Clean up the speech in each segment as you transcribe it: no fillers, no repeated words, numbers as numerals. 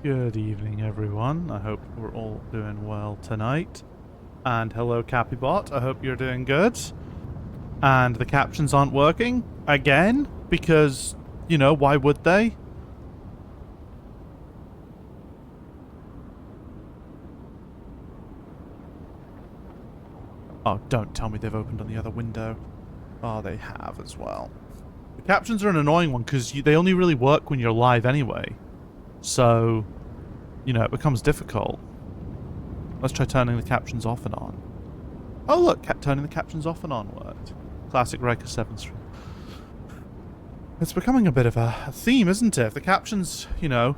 Good evening, everyone. I hope we're all doing well tonight. And hello, Cappybot. I hope you're doing good. And the captions aren't working again because, you know, why would they? Oh, don't tell me they've opened on the other window. Oh, they have as well. The captions are an annoying one because they only really work when you're live anyway. So, you know, it becomes difficult. Let's try turning the captions off and on. Oh look, turning the captions off and on worked. Classic Riker 7 stream. It's becoming a bit of a theme, isn't it? If the captions, you know,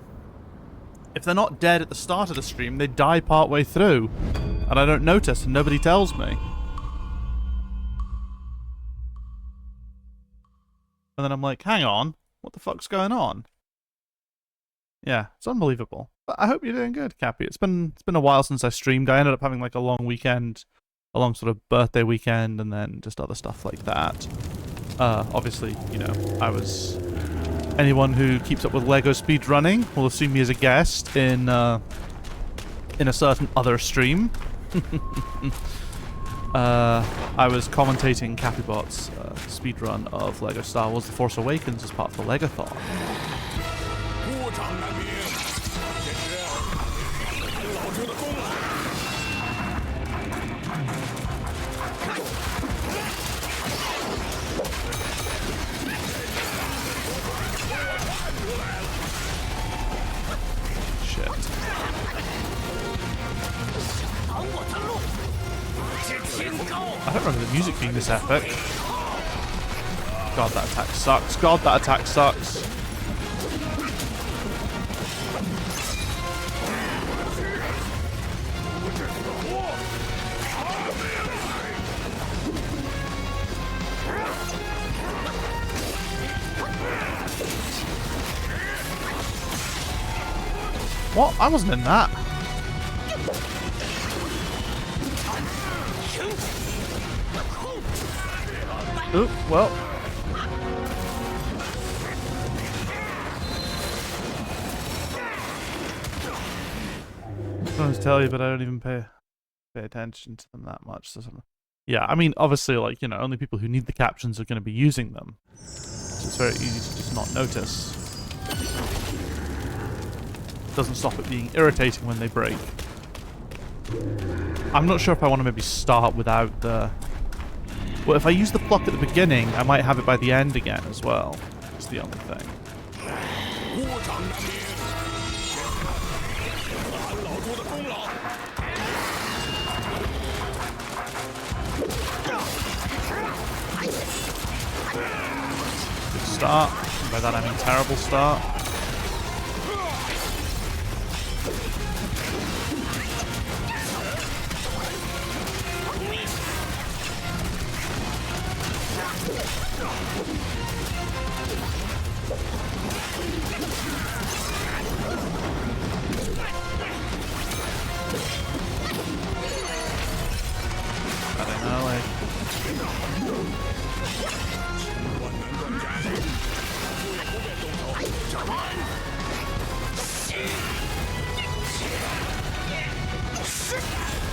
if they're not dead at the start of the stream, they die partway through. And I don't notice and nobody tells me. And then I'm like, hang on, what the fuck's going on? Yeah, it's unbelievable. But I hope you're doing good, Cappy. It's been a while since I streamed. I ended up having like a long weekend, a long sort of birthday weekend, and then just other stuff like that. Obviously, you know, anyone who keeps up with Lego speedrunning will have seen me as a guest in a certain other stream. I was commentating Cappybot's speedrun of Lego Star Wars The Force Awakens as part of the Legothon. I don't remember the music being this epic. God, that attack sucks. God, that attack sucks. What? I wasn't in that. Oop, well. I was tell you, but I don't even pay attention to them that much. So yeah, I mean, obviously, like, you know, only people who need the captions are going to be using them. So it's very easy to just not notice. Doesn't stop it being irritating when they break. I'm not sure if I want to maybe start without the... Well, if I use the block at the beginning, I might have it by the end again as well. That's the only thing. Good start. And by that I mean terrible start.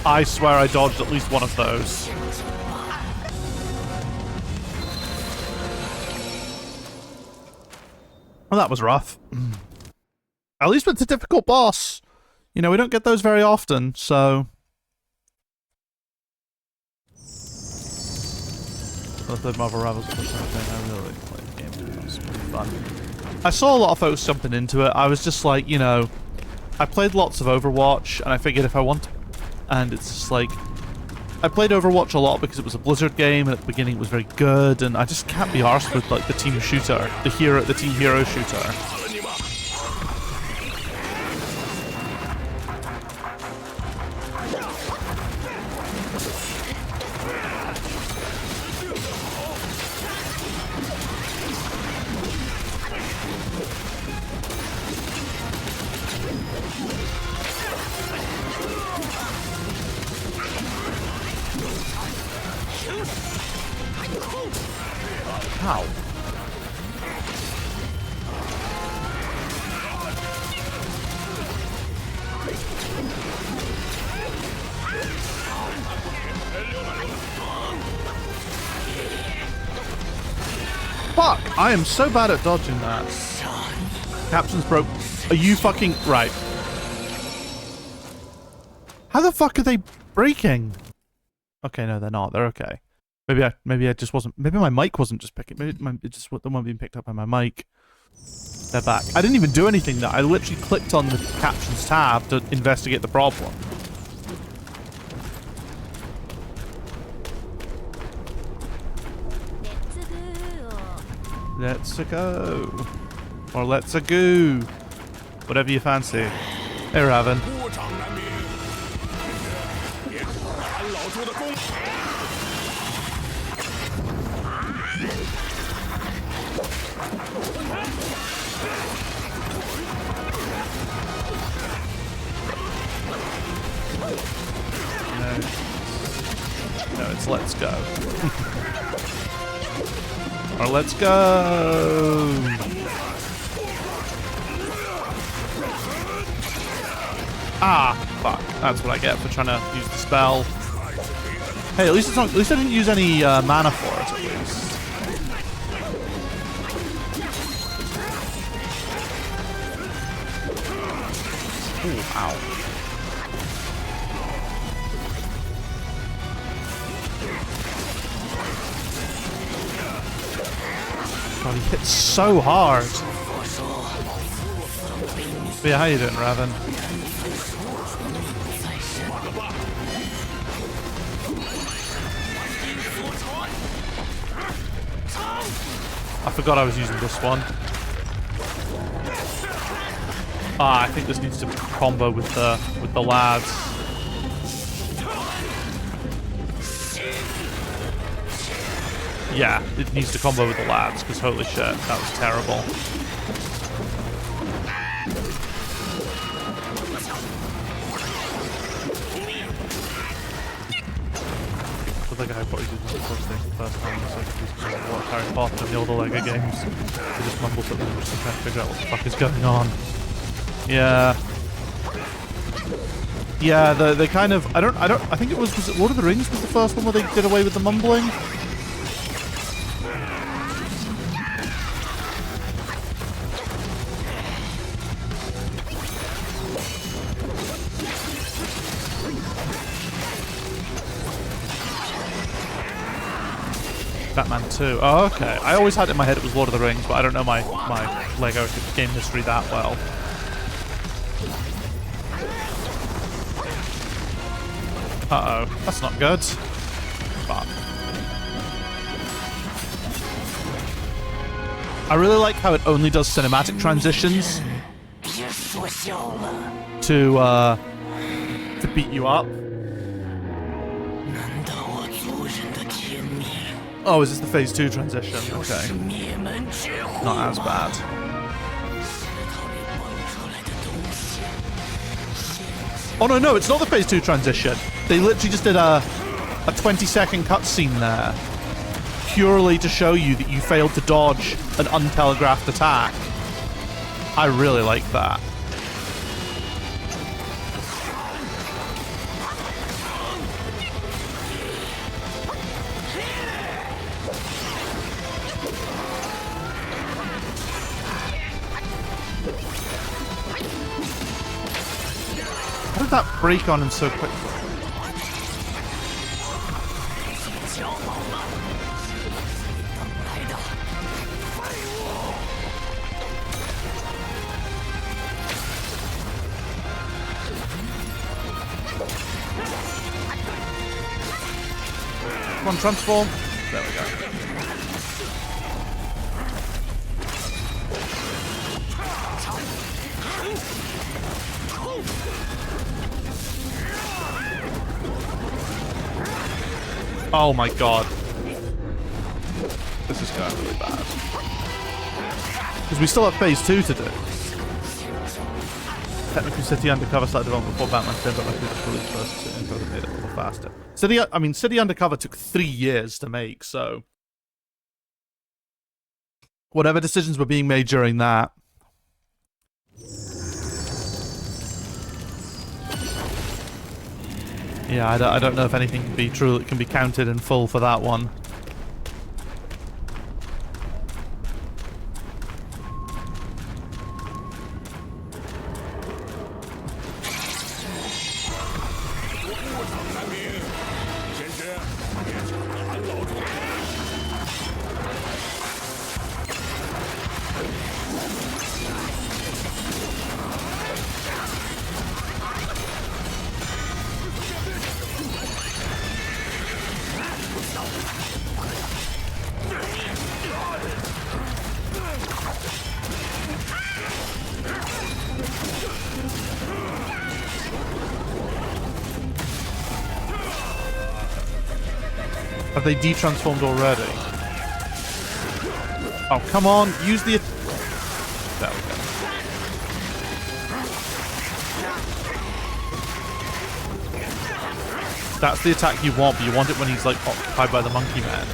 I swear I dodged at least one of those. Well, that was rough. At least it's a difficult boss. You know, we don't get those very often, so... I played Marvel Rivals for the first time. I really played the game. It was pretty fun. I saw a lot of folks jumping into it. I was just like, you know... I played lots of Overwatch, and I figured if I want to... And it's just like... I played Overwatch a lot because it was a Blizzard game, and at the beginning it was very good, and I just can't be arsed with, like, the team shooter. The team hero shooter. How? I am so bad at dodging that. Captions broke. Are you fucking... Right. How the fuck are they breaking? Okay, no, they're not. They're okay. Maybe I just wasn't... Maybe my mic wasn't just picking... Maybe it just the one being picked up by my mic. They're back. I didn't even do anything there. I literally clicked on the captions tab to investigate the problem. Let's go. Or let's go. Whatever you fancy. Hey, Raven. No, it's let's go. Or let's go. Ah, fuck. That's what I get for trying to use the spell. Hey, at least it's not, at least I didn't use any mana for it, at least. Ooh, ow. God, he hits so hard. But yeah, how you doing, Raven? I forgot I was using this one. Ah, I think this needs to combo with the lads. Yeah, it needs to combo with the lads, because holy shit, that was terrible. I think I probably did this the first time, so I just watch Harry Potter and the older Lego games. They just mumble something and just trying to figure out what the fuck is going on. Yeah. Yeah, they kind of, I think was it Lord of the Rings was the first one where they did away with the mumbling? Batman 2. Oh, okay. I always had it in my head it was Lord of the Rings, but I don't know my Lego game history that well. Uh-oh. That's not good. But I really like how it only does cinematic transitions to beat you up. Oh, is this the phase 2 transition? Okay. Not as bad. Oh no, it's not the phase 2 transition. They literally just did a 20-second cutscene there. Purely to show you that you failed to dodge an untelegraphed attack. I really like that. How did that break on him so quickly? Come on, transform. There we go. Oh my god. This is going really bad. Because we still have phase 2 to do. Technically, City Undercover started development before Batman 10, but like we just released first, City Undercover made it a little faster. City Undercover took 3 years to make, so whatever decisions were being made during that. Yeah, I don't know if anything can be counted in full for that one. Have they de-transformed already? Oh, come on. Use the... There we go. That's the attack you want, but you want it when he's, like, occupied by the monkey man.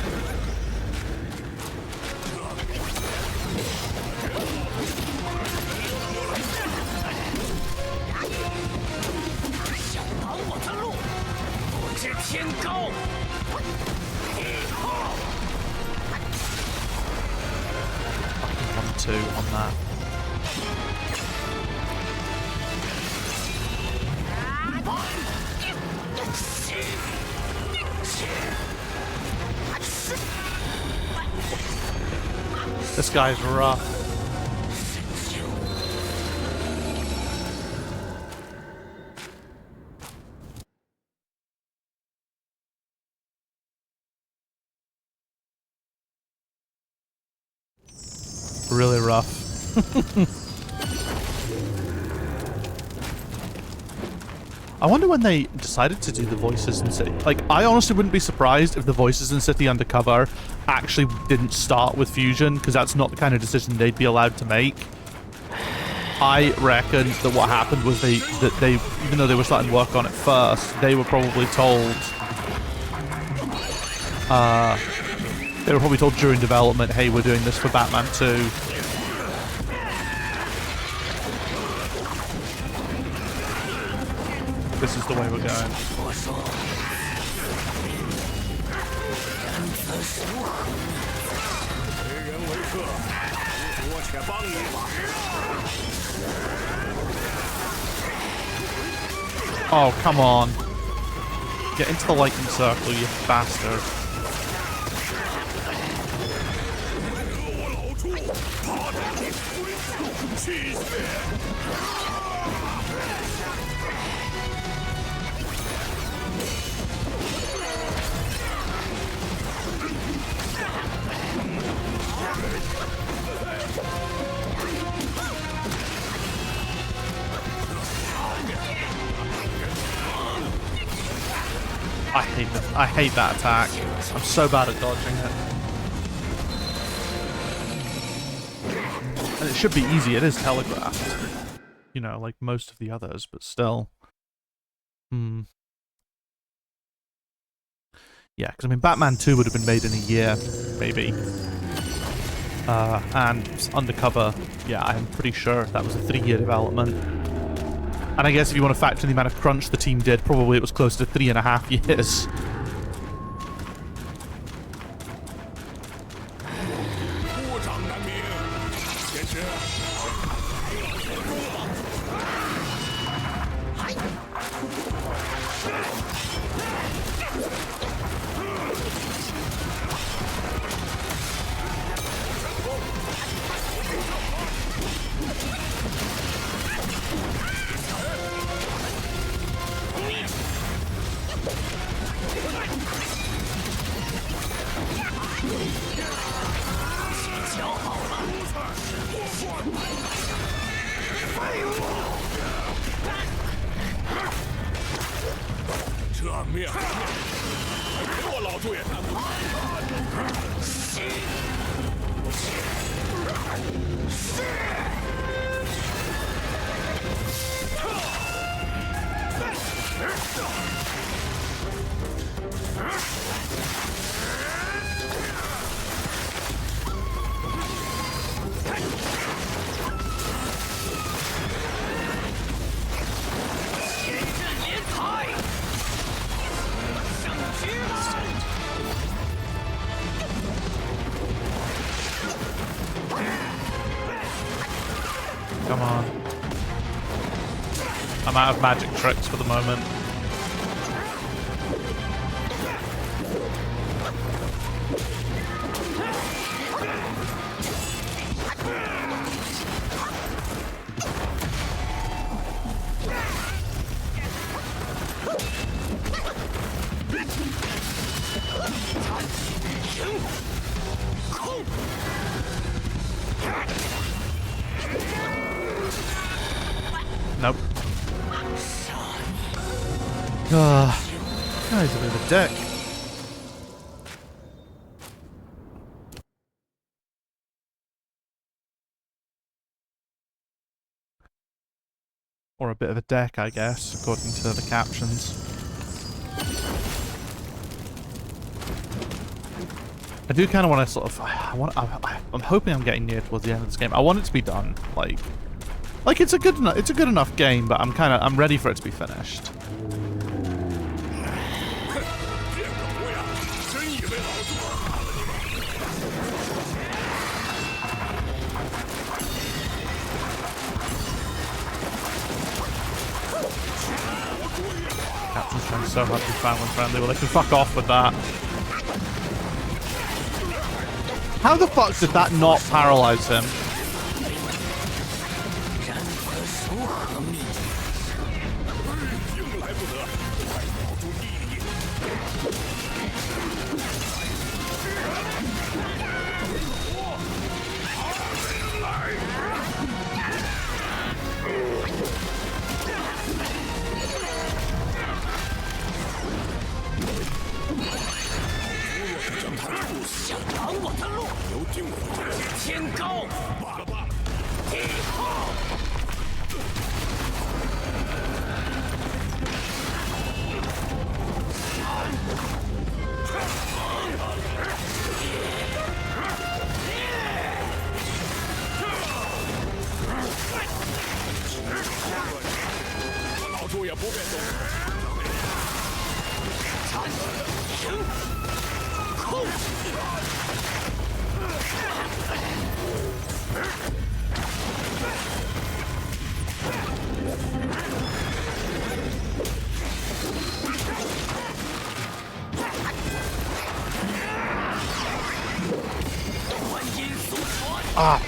Fucking 1-2 on that. This guy's rough. Really rough. I wonder when they decided to do the voices in City. Like, I honestly wouldn't be surprised if the voices in City Undercover actually didn't start with Fusion, because that's not the kind of decision they'd be allowed to make. I reckon that what happened was they, even though they were starting to work on it first, they were probably told, during development, hey, we're doing this for Batman 2. This is the way we're going. Oh, come on. Get into the lightning circle, you bastard. I hate that attack. I'm so bad at dodging it. And it should be easy. It is telegraphed. You know, like most of the others, but still. Yeah, because I mean, Batman 2 would have been made in a year, maybe. And Undercover, yeah, I'm pretty sure that was a 3-year development. And I guess if you want to factor in the amount of crunch the team did, probably it was close to 3.5 years. Come on. I'm out of magic tricks for the moment. Nope. Guy's a bit of a dick. Or a bit of a deck, I guess, according to the captions. I do kind of want to sort of... I'm hoping I'm getting near towards the end of this game. I want it to be done. Like it's a good enough game, but I'm ready for it to be finished. Captain's trying so hard to be family friendly. Well, they can fuck off with that. How the fuck did that not paralyze him? Ah!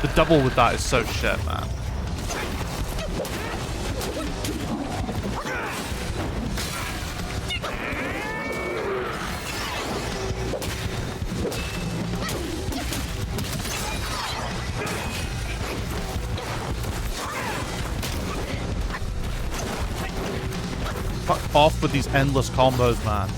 The double with that is so shit, man. Fuck off with these endless combos, man.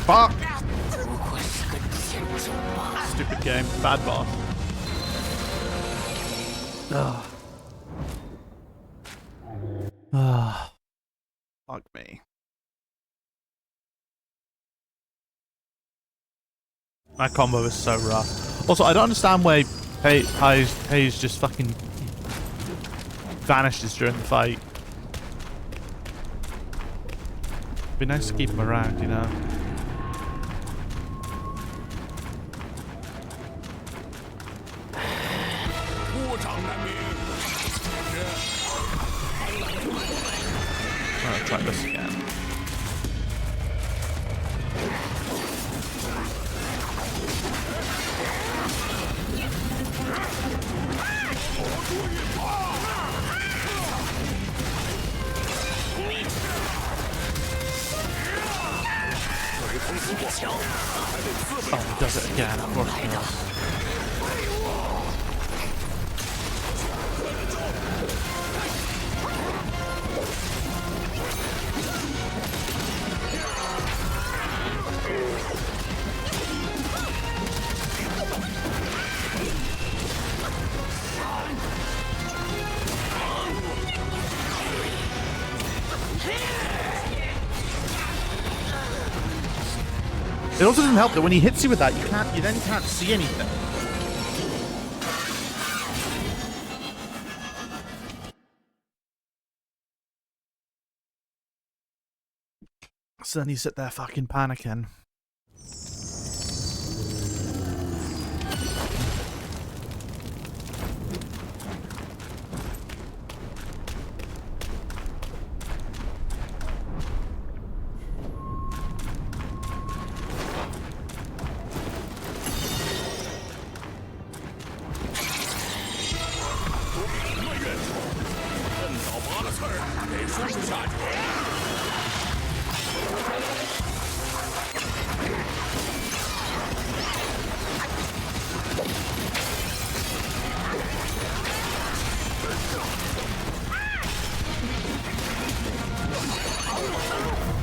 Fuck! Stupid game. Bad boss. Ugh. Ugh. Fuck me. That combo is so rough. Also, I don't understand why Hayes just fucking vanishes during the fight. It'd be nice to keep him around, you know? I'll try this again. Oh, he does it again, of course he does. It also doesn't help that when he hits you with that, you then can't see anything. So then you sit there fucking panicking.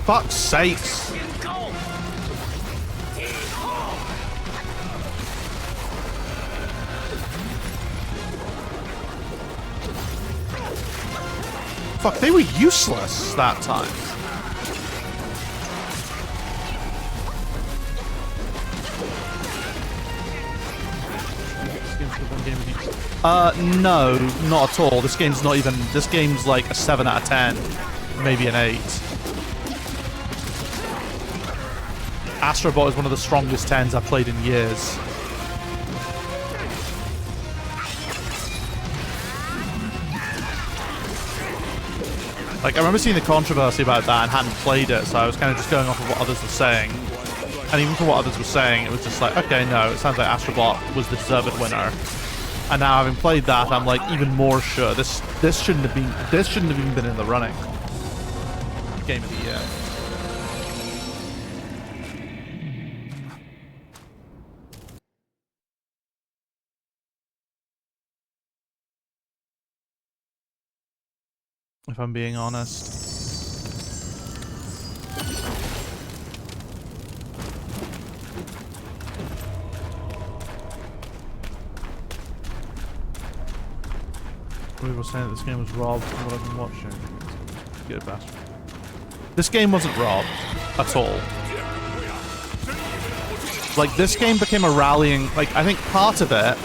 Fuck's sakes. Fuck, they were useless that time. No, not at all. This game's not even... This game's like a 7 out of 10. Maybe an 8. Astrobot is one of the strongest 10s I've played in years. Like, I remember seeing the controversy about that and hadn't played it, so I was kind of just going off of what others were saying. And even from what others were saying, it was just like, okay, no, it sounds like Astrobot was the deserved winner. And now having played that, I'm like even more sure this shouldn't have even been in the running. Game of the year. If I'm being honest. We were saying that this game was robbed from what I've been watching. Get it bastard. This game wasn't robbed at all. Like, this game became a rallying, like, I think part of it,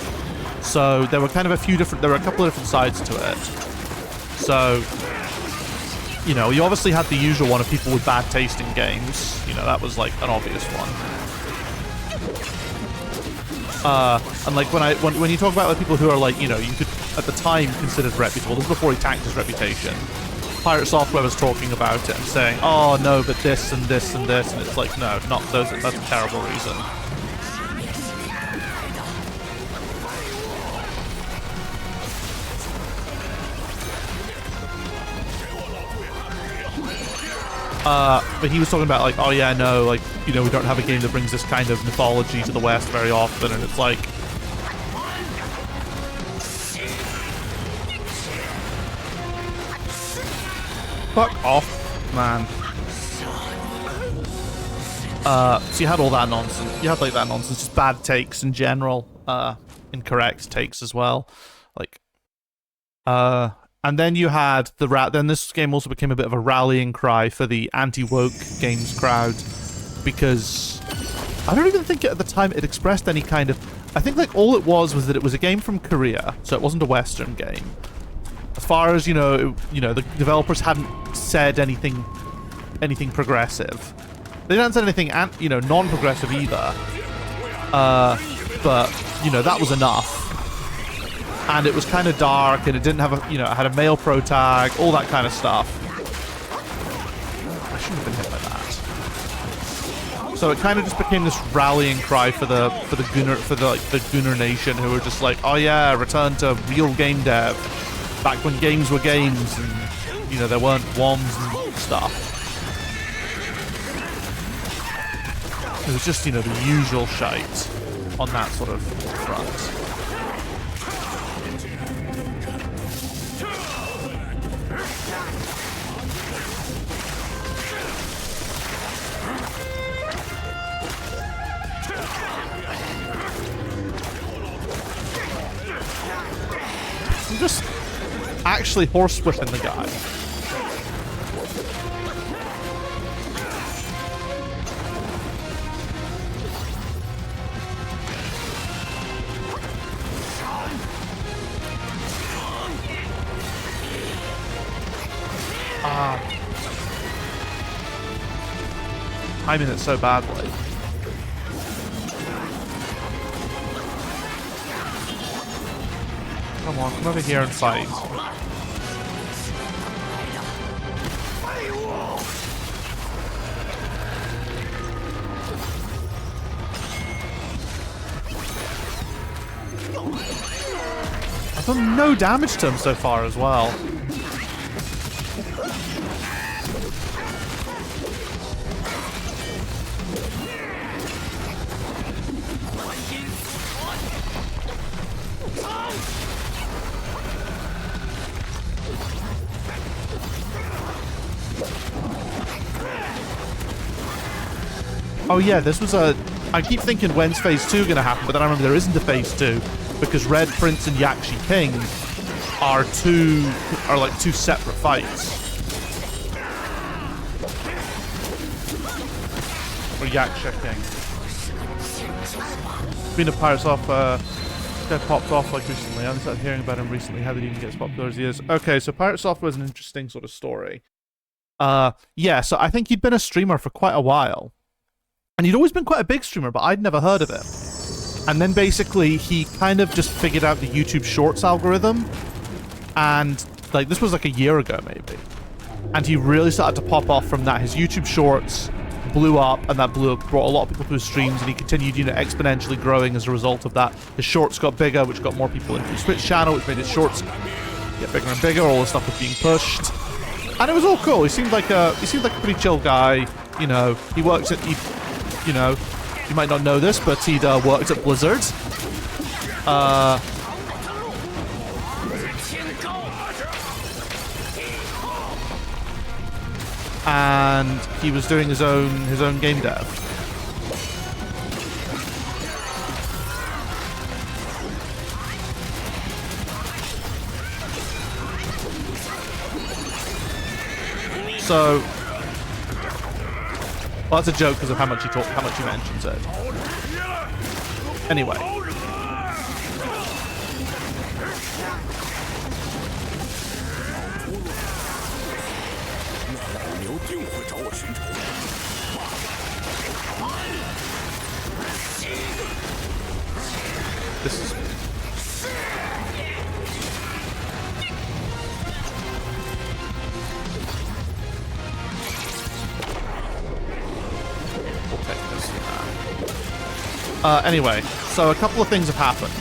so there were kind of a couple of different sides to it. So, you know, you obviously had the usual one of people with bad taste in games. You know, that was like an obvious one. And like when you talk about the people who are like, you know, you could at the time considered reputable. This is before he tanked his reputation. Pirate Software was talking about it and saying, "Oh no, but this and this and this," and it's like, no, not those. That's a terrible reason. But he was talking about like, oh yeah, no, like, you know, we don't have a game that brings this kind of mythology to the West very often, and it's like, fuck off, man. So you had all that nonsense. You had like that nonsense, just bad takes in general, incorrect takes as well, like, and then you had then this game also became a bit of a rallying cry for the anti-woke games crowd, because I don't even think at the time it expressed any kind of... I think like all it was that it was a game from Korea, so it wasn't a Western game. As far as, you know, the developers hadn't said anything progressive. They hadn't said anything, you know, non-progressive either. But, you know, that was enough. And it was kind of dark, and it didn't have a, you know, it had a male pro tag, all that kind of stuff. I shouldn't have been hit by that. So it kind of just became this rallying cry for the Gooner Nation, who were just like, oh yeah, return to real game dev, back when games were games, and you know there weren't WOMs and stuff. It was just, you know, the usual shite on that sort of front. I'm just actually horsewhipping the guy. Timing it so badly. Come on, come over here and fight. I've done no damage to him so far as well. Oh yeah, this was a... I keep thinking when's phase 2 gonna happen, but then I remember there isn't a phase 2 because Red Prince and Yakshi King are like two separate fights. Or Yaksha King. Been a Pirates off, guy popped off like recently. I haven't started hearing about him recently. How did he even get as popular as he is? Okay, so Pirate Software is an interesting sort of story. Yeah, so I think he'd been a streamer for quite a while. And he'd always been quite a big streamer, but I'd never heard of him. And then basically he kind of just figured out the YouTube Shorts algorithm. And like this was like a year ago maybe. And he really started to pop off from that. His YouTube Shorts blew up, and that brought a lot of people to his streams, and he continued, exponentially growing as a result of that. His Shorts got bigger, which got more people into his Twitch channel, which made his Shorts get bigger and bigger. All the stuff was being pushed. And it was all cool. He seemed like a pretty chill guy. He works at you might not know this, but he'd worked at Blizzard. And he was doing his own game dev. So, well, that's a joke because of how much he mentions it. Anyway. This is... We'll take this now. Anyway, so a couple of things have happened.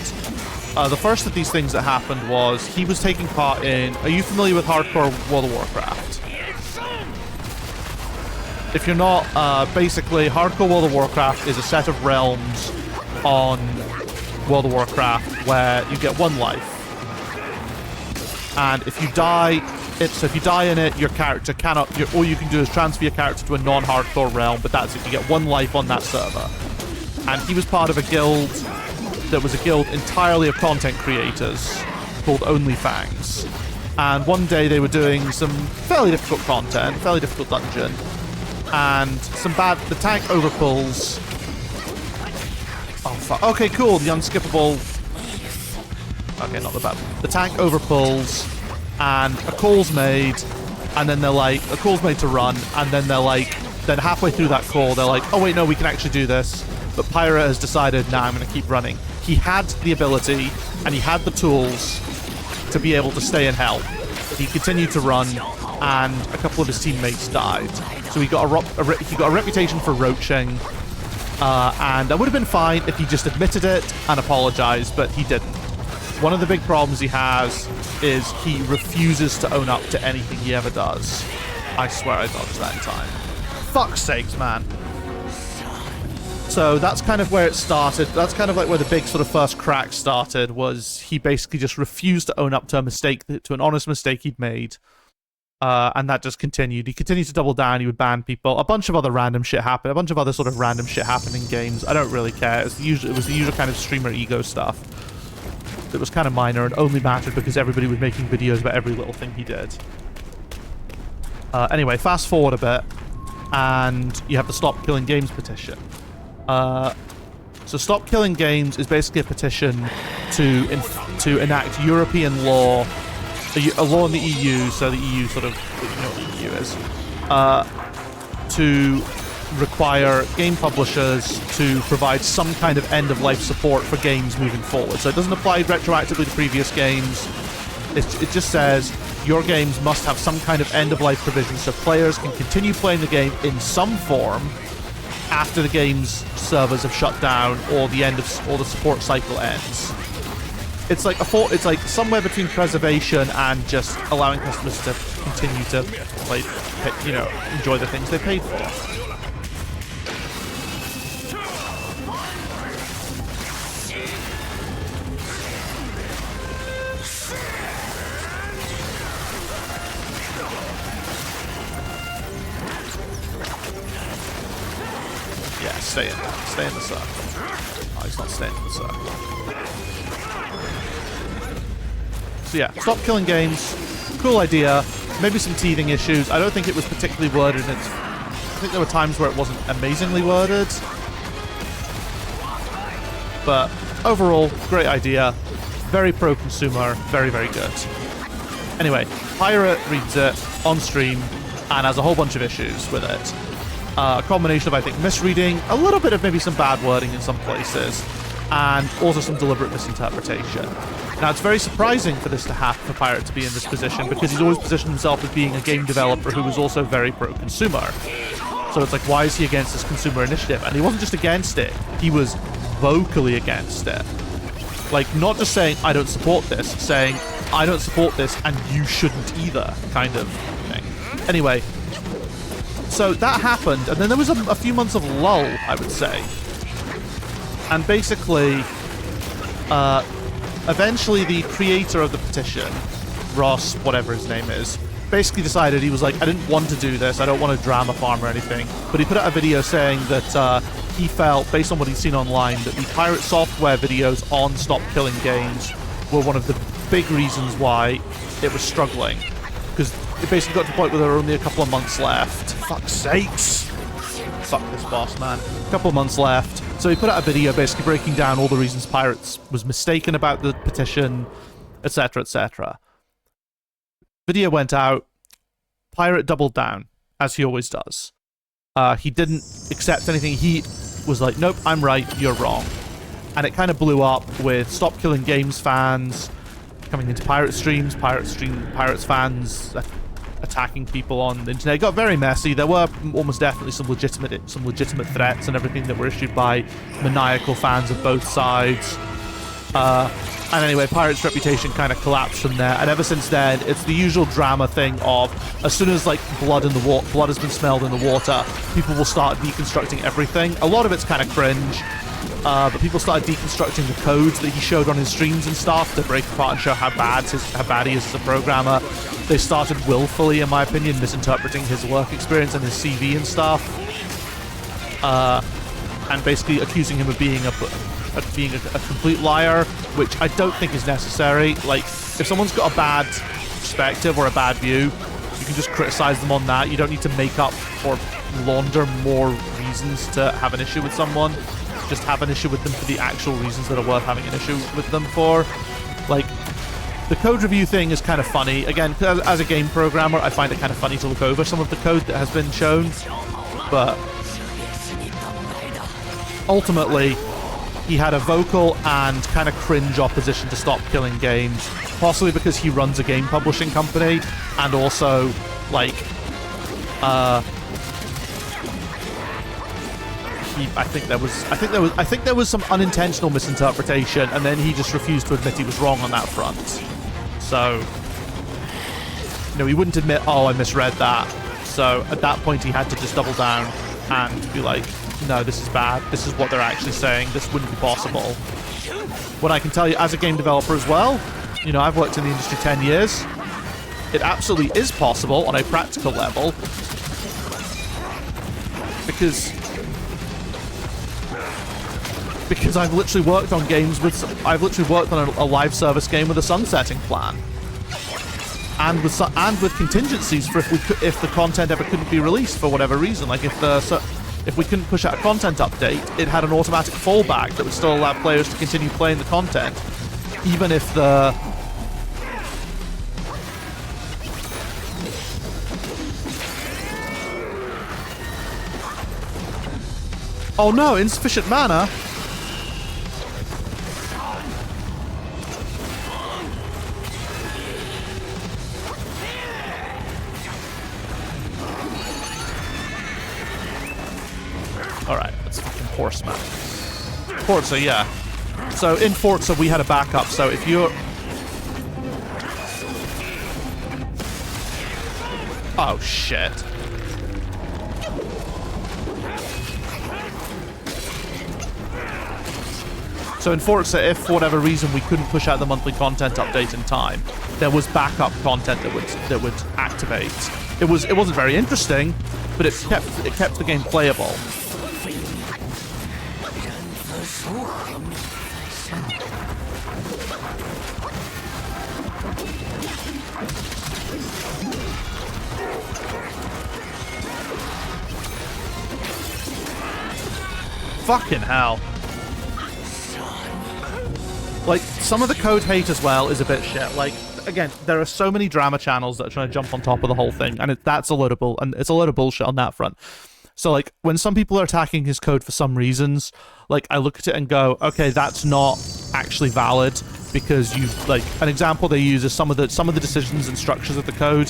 The first of these things that happened was he was taking part in... Are you familiar with hardcore World of Warcraft? If you're not, basically, hardcore World of Warcraft is a set of realms on World of Warcraft where you get one life. And if you die, if you die in it, your character cannot... all you can do is transfer your character to a non-hardcore realm, but that's if you get one life on that server. And he was part of a guild that was a guild entirely of content creators called OnlyFangs. And one day they were doing some fairly difficult content, fairly difficult dungeon, and the tank overpulls. Oh fuck. Okay, cool. The unskippable. Okay, not the bad. The tank overpulls, and a call's made, and then they're like, a call's made to run, and then they're like, then halfway through that call, they're like, oh wait, no, we can actually do this. But Pyra has decided, nah, I'm going to keep running. He had the ability, and he had the tools to be able to stay and help. He continued to run, and a couple of his teammates died. So he got a reputation for roaching, and that would have been fine if he just admitted it and apologized, but he didn't. One of the big problems he has is he refuses to own up to anything he ever does. I swear I dodged that in time. Fuck's sakes, man. So that's kind of where it started. That's kind of like where the big sort of first crack started, was he basically just refused to own up to a mistake, to an honest mistake he'd made. And that just continued. He continued to double down. He would ban people. A bunch of other random shit happened. A bunch of other sort of random shit happened in games. I don't really care. It was the usual kind of streamer ego stuff. It was kind of minor and only mattered because everybody was making videos about every little thing he did. Anyway, fast forward a bit, and you have the Stop Killing Games petition. So Stop Killing Games is basically a petition to enact European law, a law in the EU, so the EU sort of, you know what the EU is, to require game publishers to provide some kind of end-of-life support for games moving forward. So it doesn't apply retroactively to previous games. It just says your games must have some kind of end-of-life provision so players can continue playing the game in some form after the game's servers have shut down or the support cycle ends. It's like somewhere between preservation and just allowing customers to continue to play, enjoy the things they paid for. Yeah, stay in the circle. Oh, he's not staying in the circle. So yeah, stop killing games. Cool idea. Maybe some teething issues. I don't think it was particularly worded. I think there were times where it wasn't amazingly worded. But overall, great idea. Very pro-consumer. Very, very good. Anyway, Pirate reads it on stream and has a whole bunch of issues with it. A combination of, I think, misreading, a little bit of maybe some bad wording in some places, and also some deliberate misinterpretation. Now, it's very surprising for this to happen, for Pirate to be in this position, because he's always positioned himself as being a game developer who is also very pro-consumer. So it's like, why is he against this consumer initiative? And he wasn't just against it, he was vocally against it. Like, not just saying, I don't support this, saying, I don't support this and you shouldn't either, kind of thing. Anyway, so that happened, and then there was a few months of lull, I would say. And basically, eventually the creator of the petition, Ross, whatever his name is, basically decided, he was like, I didn't want to do this, I don't want to drama farm or anything, but he put out a video saying that he felt, based on what he'd seen online, that the Pirate Software videos on Stop Killing Games were one of the big reasons why it was struggling. Because it basically got to the point where there were only a couple of months left. Fuck's sakes! Fuck this boss, man. A couple of months left. So he put out a video basically breaking down all the reasons Pirates was mistaken about the petition, etc., etc. Video went out. Pirate doubled down, as he always does. He didn't accept anything. He was like, nope, I'm right, you're wrong. And it kind of blew up with Stop Killing Games fans coming into Pirate streams, Pirates fans attacking people on the internet. It got very messy. There were almost definitely some legitimate threats and everything that were issued by maniacal fans of both sides. And anyway, Pirate's reputation kind of collapsed from there. And ever since then, it's the usual drama thing of, as soon as like blood has been smelled in the water, people will start deconstructing everything. A lot of it's kind of cringe. But people started deconstructing the codes that he showed on his streams and stuff to break apart and show how bad he is as a programmer. They started willfully, in my opinion, misinterpreting his work experience and his CV and stuff, and basically accusing him of being a complete liar, which I don't think is necessary. Like, if someone's got a bad perspective or a bad view, you can just criticize them on that. You don't need to make up or launder more reasons to have an issue with someone. Just have an issue with them for the actual reasons that are worth having an issue with them for. Like, the code review thing is kind of funny. Again, as a game programmer, I find it kind of funny to look over some of the code that has been shown. But ultimately, he had a vocal and kind of cringe opposition to Stop Killing Games, possibly because he runs a game publishing company, and also, like, I think there was some unintentional misinterpretation, and then he just refused to admit he was wrong on that front. So, he wouldn't admit, oh, I misread that. So at that point, he had to just double down and be like, no, this is bad. This is what they're actually saying. This wouldn't be possible. What I can tell you as a game developer as well, I've worked in the industry 10 years. It absolutely is possible on a practical level, because I've literally worked on games I've literally worked on a live service game with a sunsetting plan, and with contingencies for if the content ever couldn't be released for whatever reason. Like if we couldn't push out a content update, it had an automatic fallback that would still allow players to continue playing the content, even if the oh no, insufficient mana. Alright, let's fucking Horseman. Forza, yeah. So in Forza we had a backup, so if you're... Oh, shit. So in Forza, if for whatever reason we couldn't push out the monthly content update in time, there was backup content that would activate. It wasn't very interesting, but it kept the game playable. Fucking hell. Like, some of the code hate as well is a bit shit. Like, again, there are so many drama channels that are trying to jump on top of the whole thing, and that's a load of it's a load of bullshit on that front. So, like, when some people are attacking his code for some reasons, like, I look at it and go, okay, that's not actually valid, because you, like, an example they use is some of the decisions and structures of the code.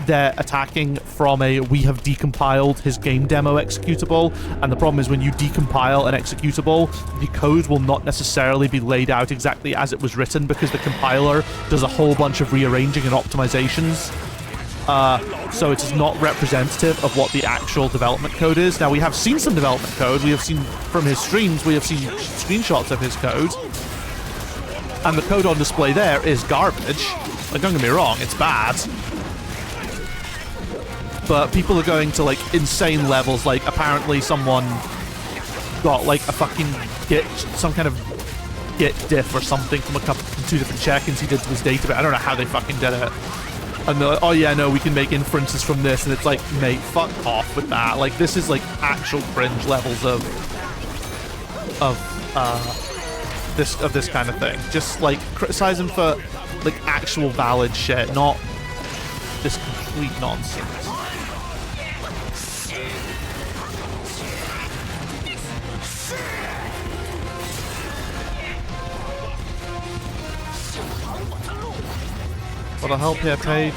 They're attacking from a we have decompiled his game demo executable, and the problem is when you decompile an executable, the code will not necessarily be laid out exactly as it was written because the compiler does a whole bunch of rearranging and optimizations. So it is not representative of what the actual development code is. Now, we have seen some development code. We have seen from his streams, we have seen screenshots of his code, and the code on display there is garbage. Like, don't get me wrong, it's bad. But people are going to, like, insane levels. Like, apparently someone got, like, a fucking Git, some kind of Git diff or something from two different check-ins he did to his database. I don't know how they fucking did it. And they're like, oh yeah, no, we can make inferences from this. And it's like, mate, fuck off with that. Like, this is, like, actual cringe levels of this kind of thing. Just, like, criticize him for, like, actual valid shit, not this complete nonsense. What'll help here, Paige?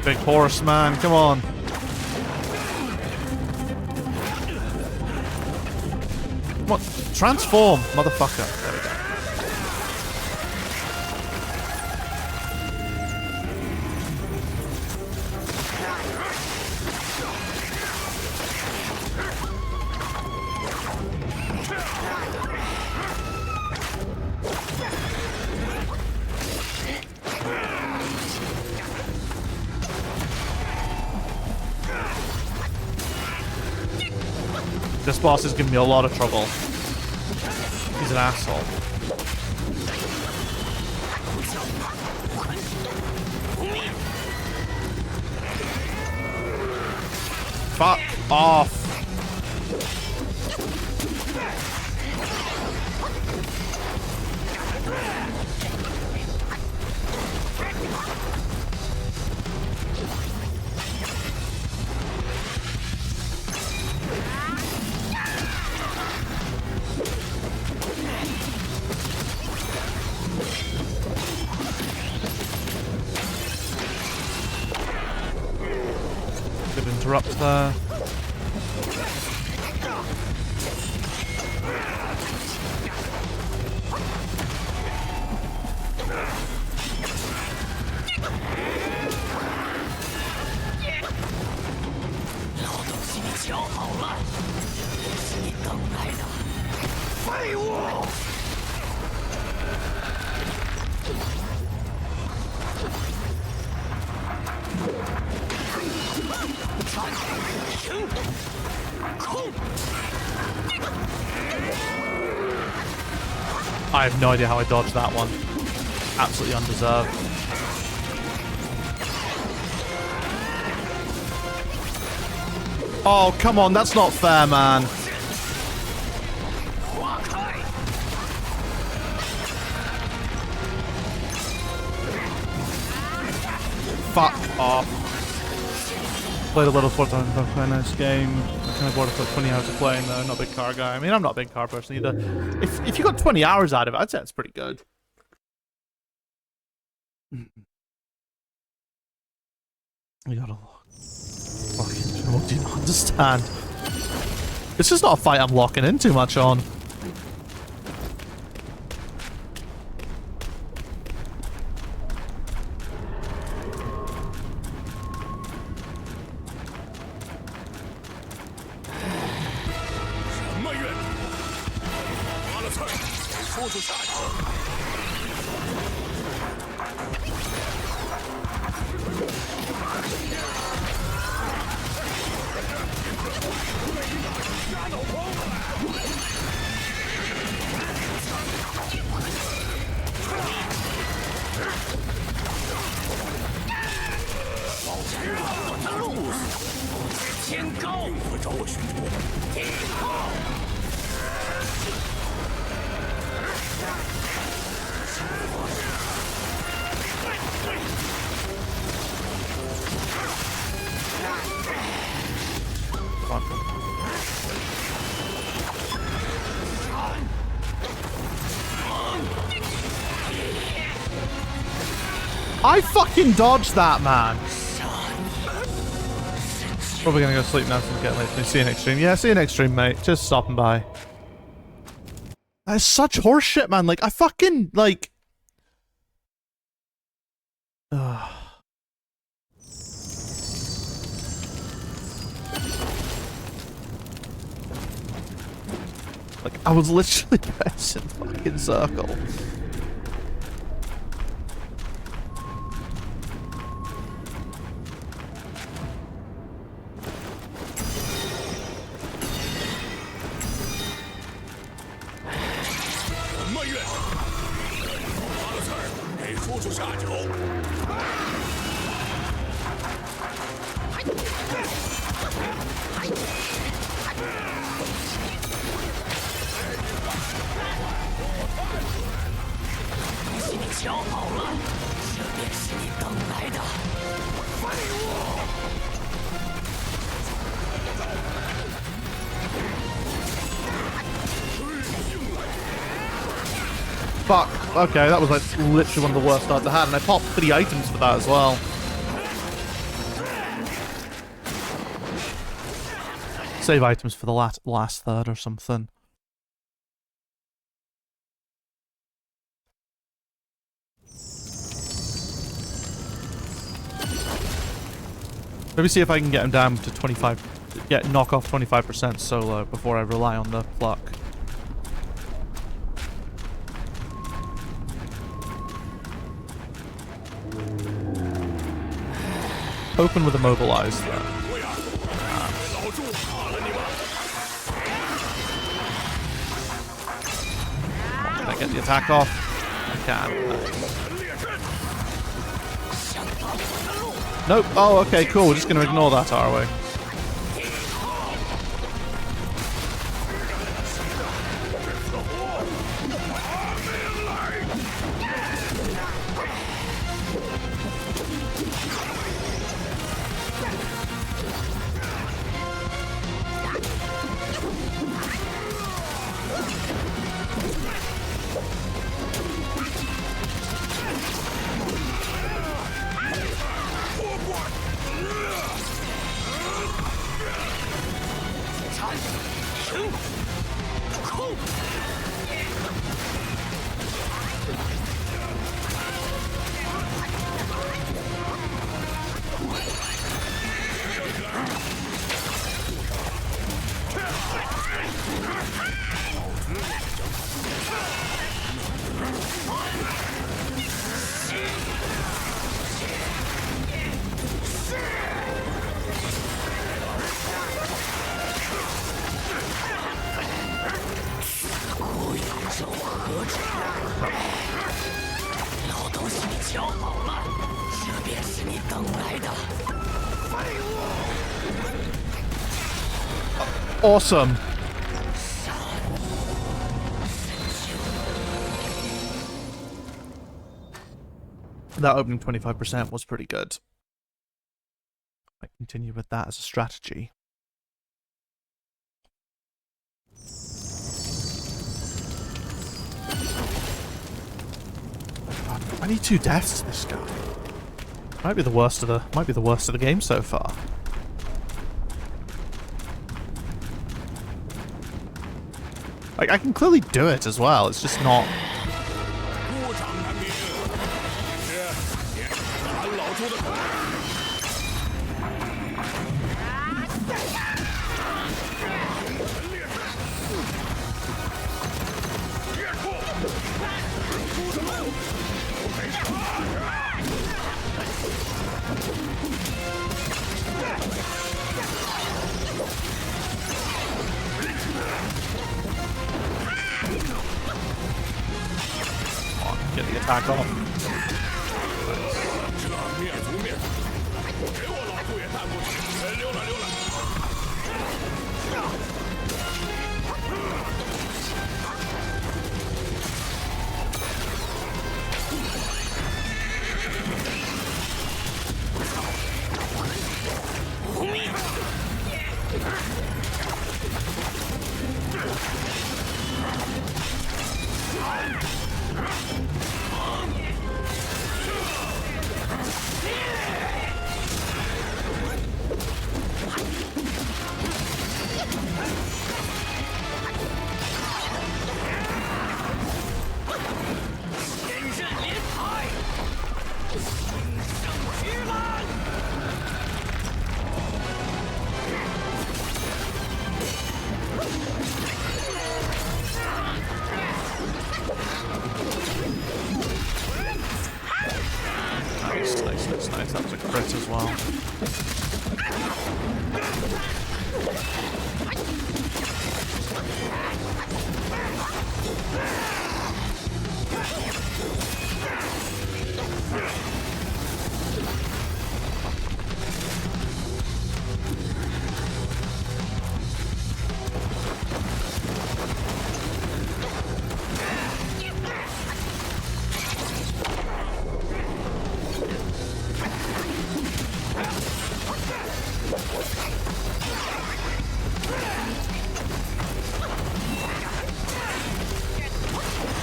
Big horse, man, come on. What? Transform, motherfucker. There we go. This boss is giving me a lot of trouble. He's an asshole. Fuck off. Interrupt there. I have no idea how I dodged that one. Absolutely undeserved. Oh, come on, that's not fair, man. Fuck off. Played a little Forza, quite a nice game. I kind of bought it for 20 hours of playing though, not a big car guy. I mean, I'm not a big car person either. If you got 20 hours out of it, I'd say it's pretty good. We got a lot. Fucking What do you not understand? This is not a fight I'm locking in too much on. I fucking dodged that, man. Probably gonna go sleep now since it's getting late. See you next stream. Yeah, see you next stream, mate. Just stopping by. That is such horseshit, man. Like, I fucking, like... Like, I was literally pressing fucking circle. Fuck. Okay, that was like literally one of the worst starts I had, and I popped 3 items for that as well. Save items for the last third or something. Maybe see if I can get him down to 25, knock off 25% solo before I rely on the pluck. Open with immobilize though. Can I get the attack off? I can. Nope. Oh, okay, cool. We're just going to ignore that, are we? Awesome. That opening 25% was pretty good. I continue with that as a strategy. God, 22 deaths to this guy. Might be the worst of the game so far. Like, I can clearly do it as well. It's just not... Get the attack off. Nice. That was a crit as well.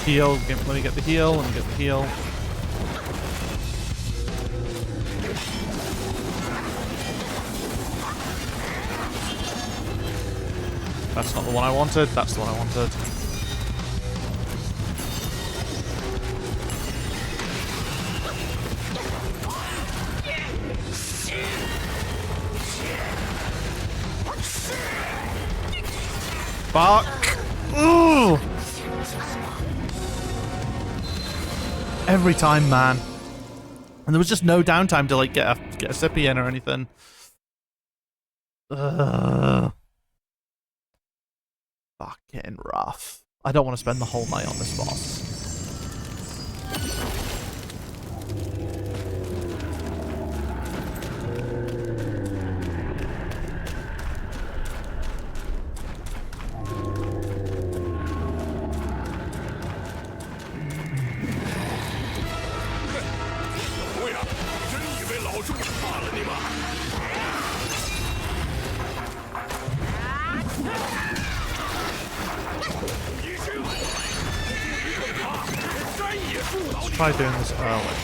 Heal. Let me get the heal. Let me get the heal. That's not the one I wanted. That's the one I wanted. Fuck. Ooh. Every time, man. And there was just no downtime to like get a sippy in or anything. Fucking rough. I don't want to spend the whole night on this boss. Let's try doing this early.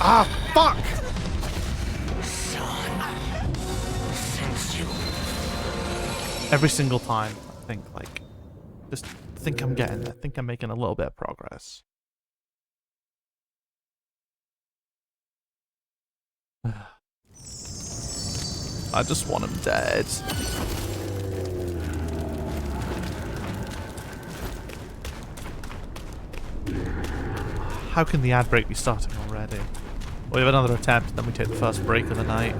Ah, fuck! Every single time, I think, like, just think I'm getting there. I think I'm making a little bit of progress. I just want him dead. How can the ad break be starting already? We have another attempt, then we take the first break of the night.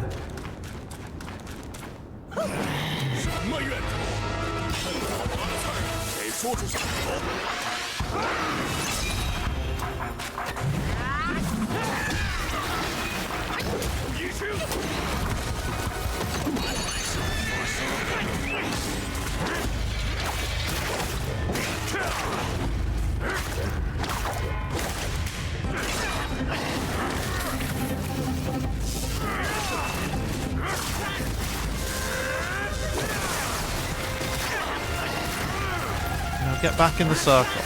Now get back in the circle.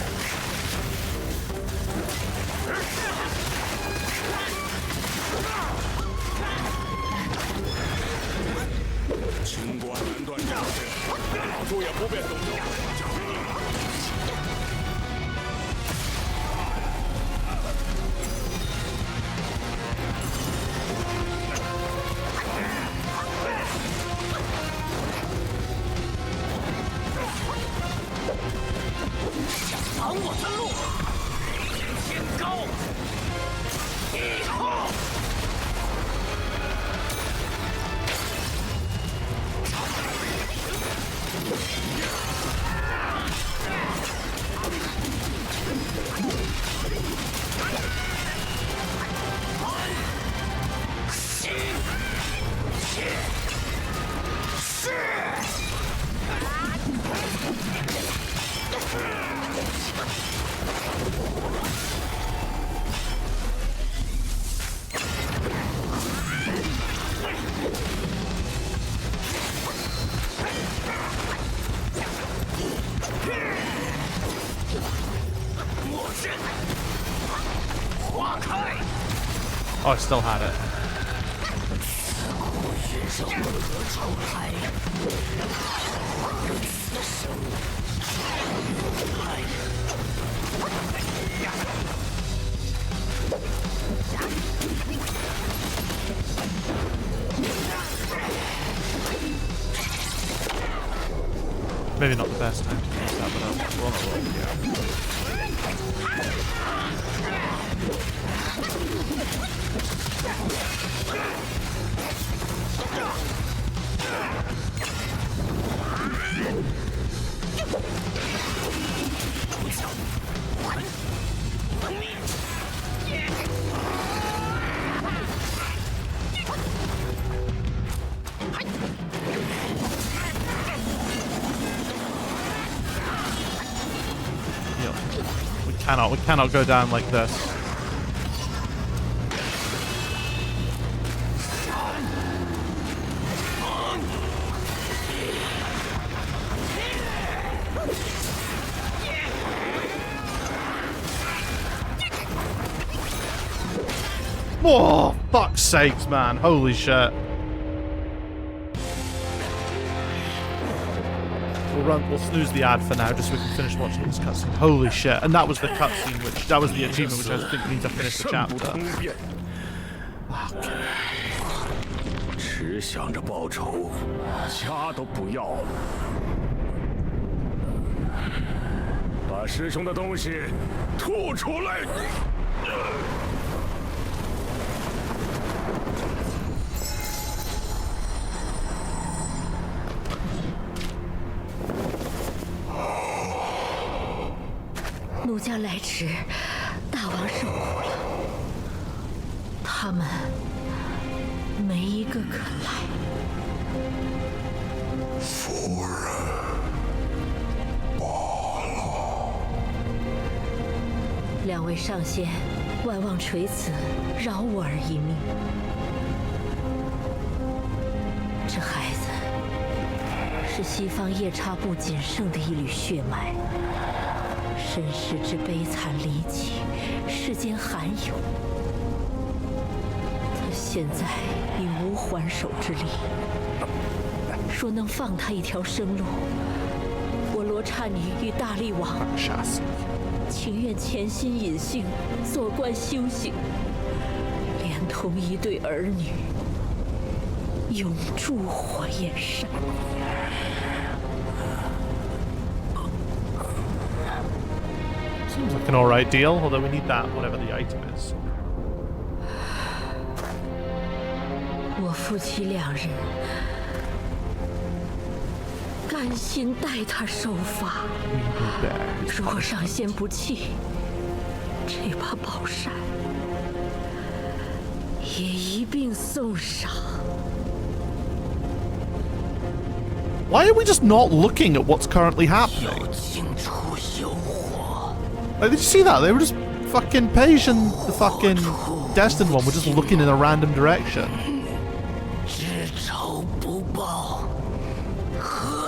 Oh, I still had it. Maybe not the best time to use that, but we're on the roll, yeah. We cannot go down like this. Oh, fuck's sakes, man. Holy shit. We'll snooze the ad for now, just so we can finish watching this cutscene. Holy shit. And that was the cutscene, that was the achievement, which I think means I finished the chapter. Okay. 只想着报仇，家都不要了。把师兄的东西吐出来！奴家来迟，大王受苦了。他们没一个肯来。夫人罢了。两位上仙，万望垂慈，饶我儿一命。这孩子是西方夜叉部仅剩的一缕血脉。 身世之悲惨离奇，世间罕有。现在已无还手之力。若能放他一条生路，我罗刹女与大力王杀死你！情愿潜心隐性，做官修行，连同一对儿女，永驻火焰山。Seems like an alright deal, although we need that, whatever the item is. 我夫妻两人甘心代他受罚。如果上仙不弃，这把宝扇也一并送上。 Why are we just not looking at what's currently happening? Like, did you see that? They were just fucking Paige and the fucking Destined one were just looking in a random direction.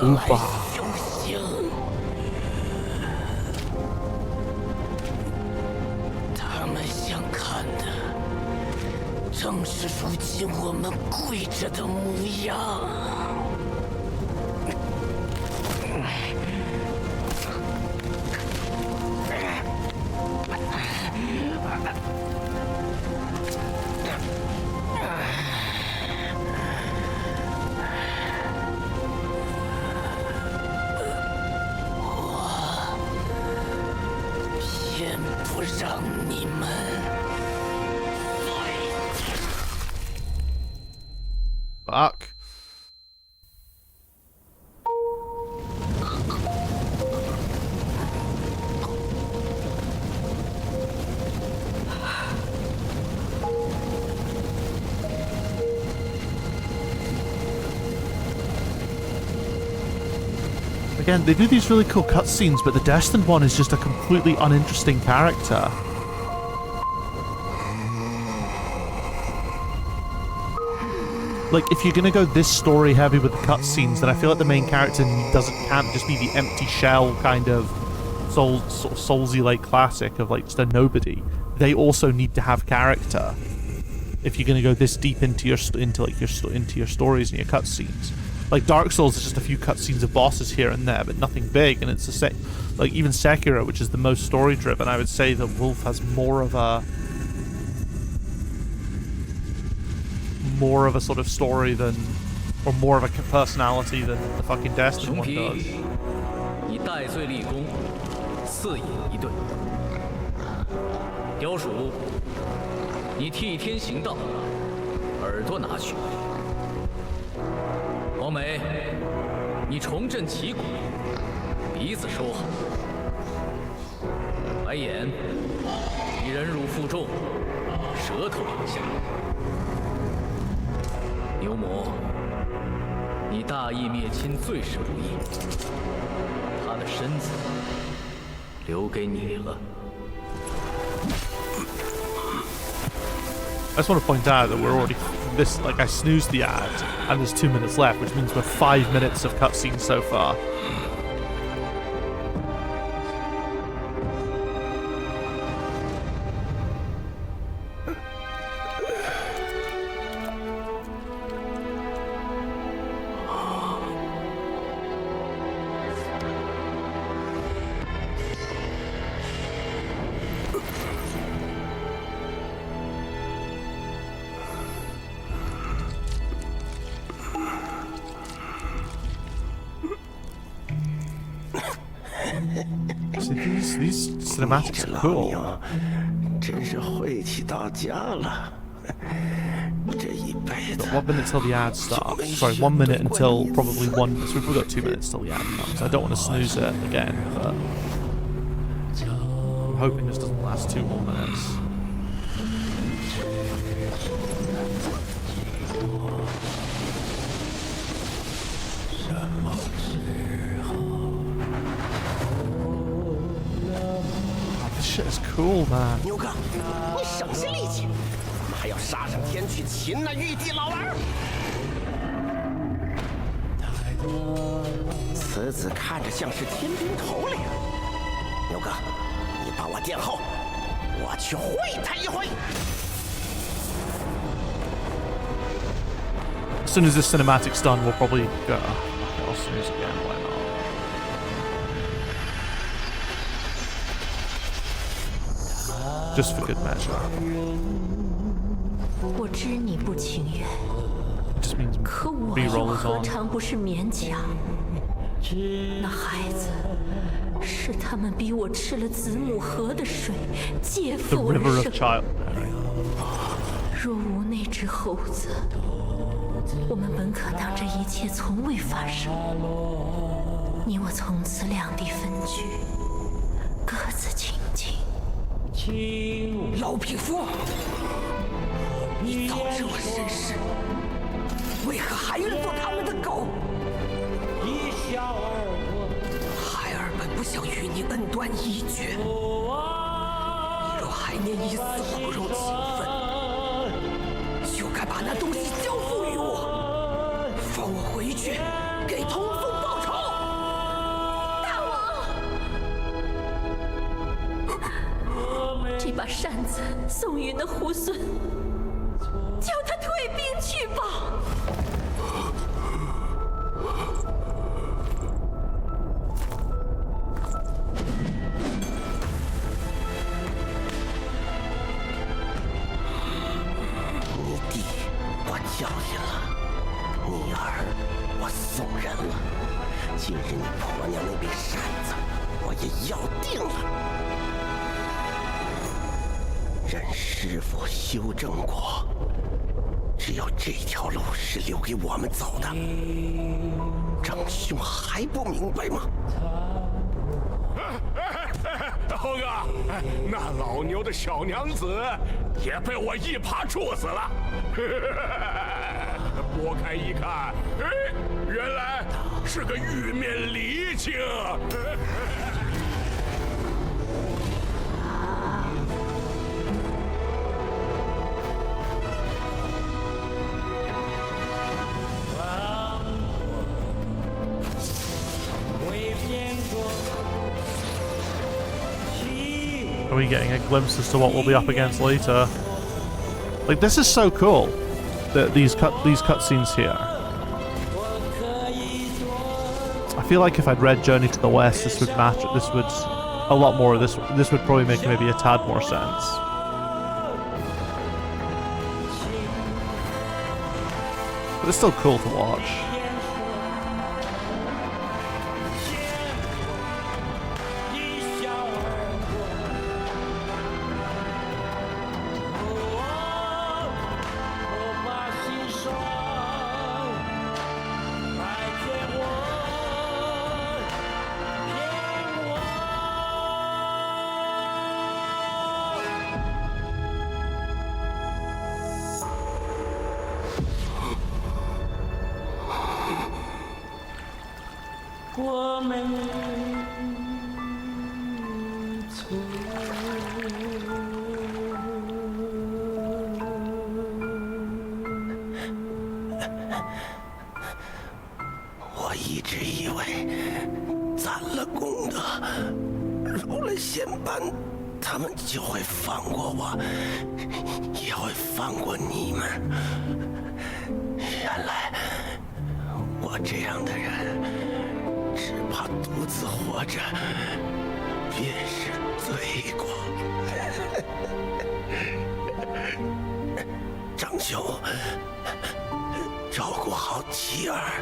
Oopa. 他们想看的，正是如今我们跪着的模样。 让你们 Fuck. Again, they do these really cool cutscenes, but the Destined one is just a completely uninteresting character. Like, if you're gonna go this story heavy with the cutscenes, then I feel like the main character can't just be the empty shell kind of sort of Soulsy-like classic of like just a nobody. They also need to have character if you're gonna go this deep into your stories and your cutscenes. Like Dark Souls is just a few cutscenes of bosses here and there, but nothing big, and it's like even Sekiro, which is the most story driven, I would say that Wolf has more of a sort of story than, or more of a personality than the fucking Destined one does. 你戴罪立功，4饮1对。雕鼠，你替天行道，耳朵拿去。黄梅，你重振旗鼓，鼻子收好。白眼，你忍辱负重，舌头留下。牛魔，你大义灭亲，最是不义。他的身子留给你了。 I just want to point out that we're already I snoozed the ad and there's 2 minutes left, which means we're 5 minutes of cutscenes so far. See, these cinematics are cool. 真是晦气到家了。这一辈子。 1 minute till the ad starts. Sorry, 1 minute until probably 1. So we've got 2 minutes till the ad comes. I don't want to snooze it again, but I'm hoping this doesn't last 2 more minutes. Shit is cool, man. 牛哥，你省些力气，咱们还要杀上天去擒那玉帝老儿。此子看着像是天兵头领。牛哥，你帮我殿后，我去会他一回。soon as this cinematic's done, we'll probably go. Okay, I'll snooze again. Why not? Just for good measure. 我知你不情愿， Just means 可我 B-roll 又 is 何 on. 尝不是勉强？那孩子是他们逼我吃了子母河的水，借 The 腹而 river of 生。 child. 若无那只猴子，我们本可当这一切从未发生。你我从此两地分居，各自清静。老匹夫，你早知我身世，为何还愿做他们的狗？孩儿本不想与你恩断义绝，你若还念一丝骨肉情分，就该把那东西交付于我，放我回去给童风报仇。大王，这把扇子送与那猢狲，叫他退兵去吧。你弟我教训了，你儿我送人了，今日你婆娘那柄扇子我也要定了。任师傅修正过，只有这条路是留给我们走的。长兄还不明白吗？猴哥，那老牛的小娘子也被我一耙处死了。拨开一看，哎，原来是个玉面离情。Are we getting a glimpse as to what we'll be up against later? Like, this is so cool. These cutscenes here. I feel like if I'd read Journey to the West, this would match. This would a lot more of this. This would probably make maybe a tad more sense. But it's still cool to watch.我一直以为攒了功德，入了仙班，他们就会放过我，也会放过你们。原来我这样的人，只怕独自活着便是罪过。长兄，照顾好妻儿。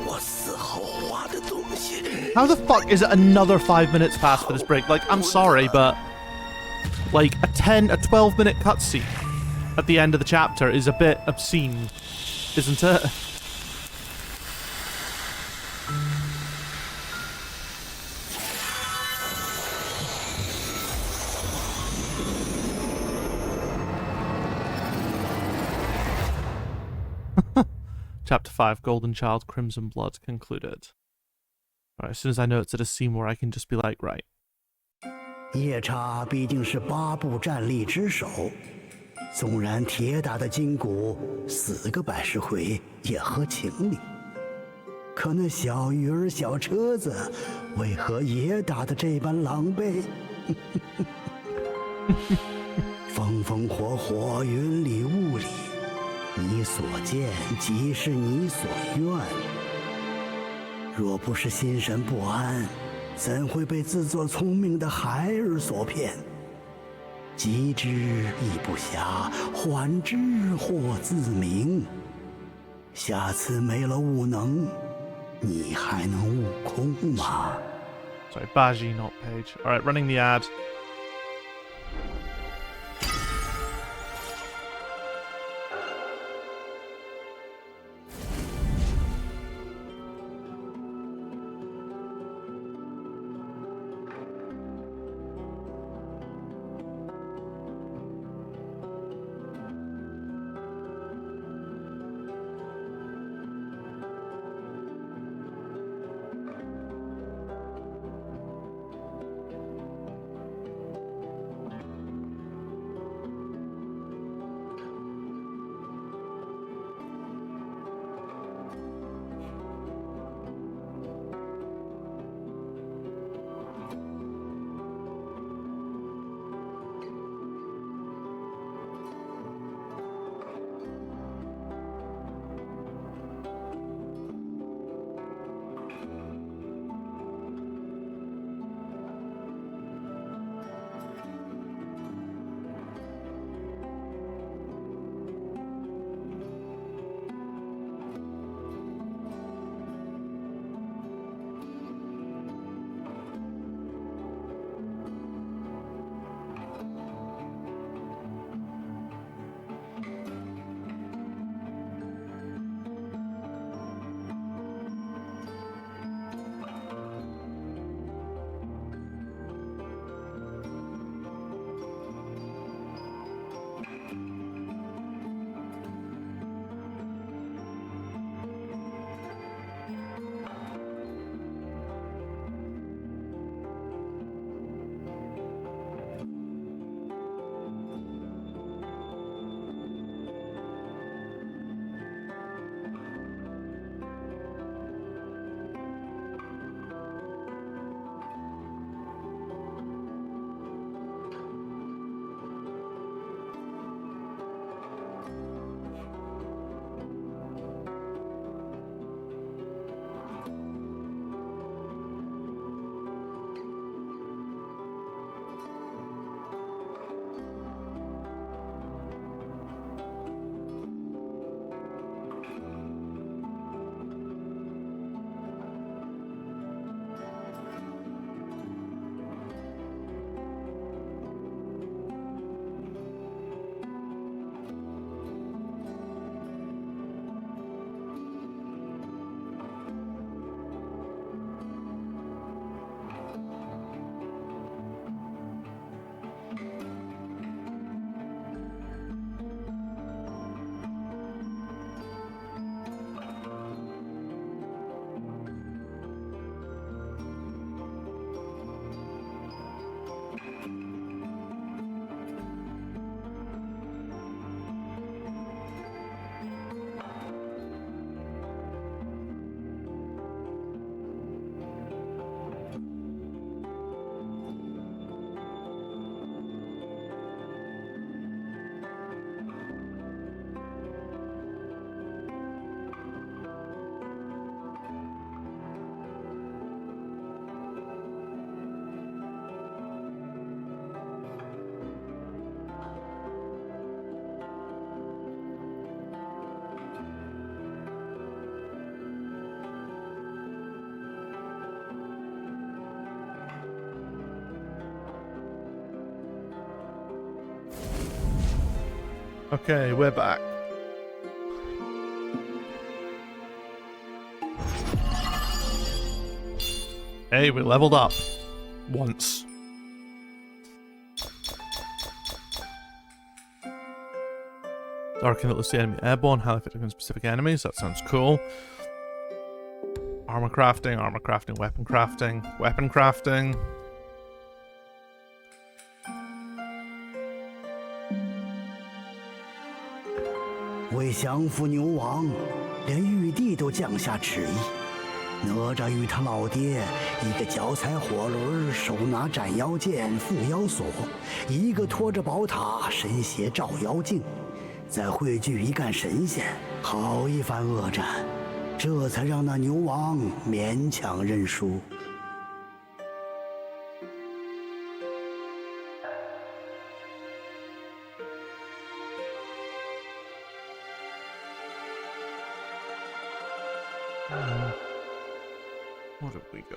我死后画的东西。 How the fuck is it another 5 minutes past for this break? Like, I'm sorry, but like a 12-minute cutscene at the end of the chapter is a bit obscene, isn't it? Chapter 5, Golden Child, Crimson Blood concluded. Alright, as soon as I know it's at a scene where I can just be like, right. 夜叉毕竟是8部战力之首，纵然铁打的筋骨死个百十回也合情理。可那小鱼儿、小车子，为何也打得这般狼狈？风风火火，云里雾里，你所见即是你所愿。若不是心神不安，怎会被自作聪明的孩儿所骗？急之亦不暇，缓之或自明。下次没了悟能，你还能悟空吗？ Sorry, Baji, not Page. All right, running the ad. Okay, we're back. Hey, we leveled up. Once. Darken that lets the enemy airborne, highly effective against specific enemies. That sounds cool. Armor crafting, weapon crafting, weapon crafting. "为降服牛王，连玉帝都降下旨意。哪吒与他老爹，一个脚踩火轮，手拿斩妖剑、缚妖锁；一个拖着宝塔，身携照妖镜。再汇聚一干神仙，好一番恶战，这才让那牛王勉强认输。What have we got?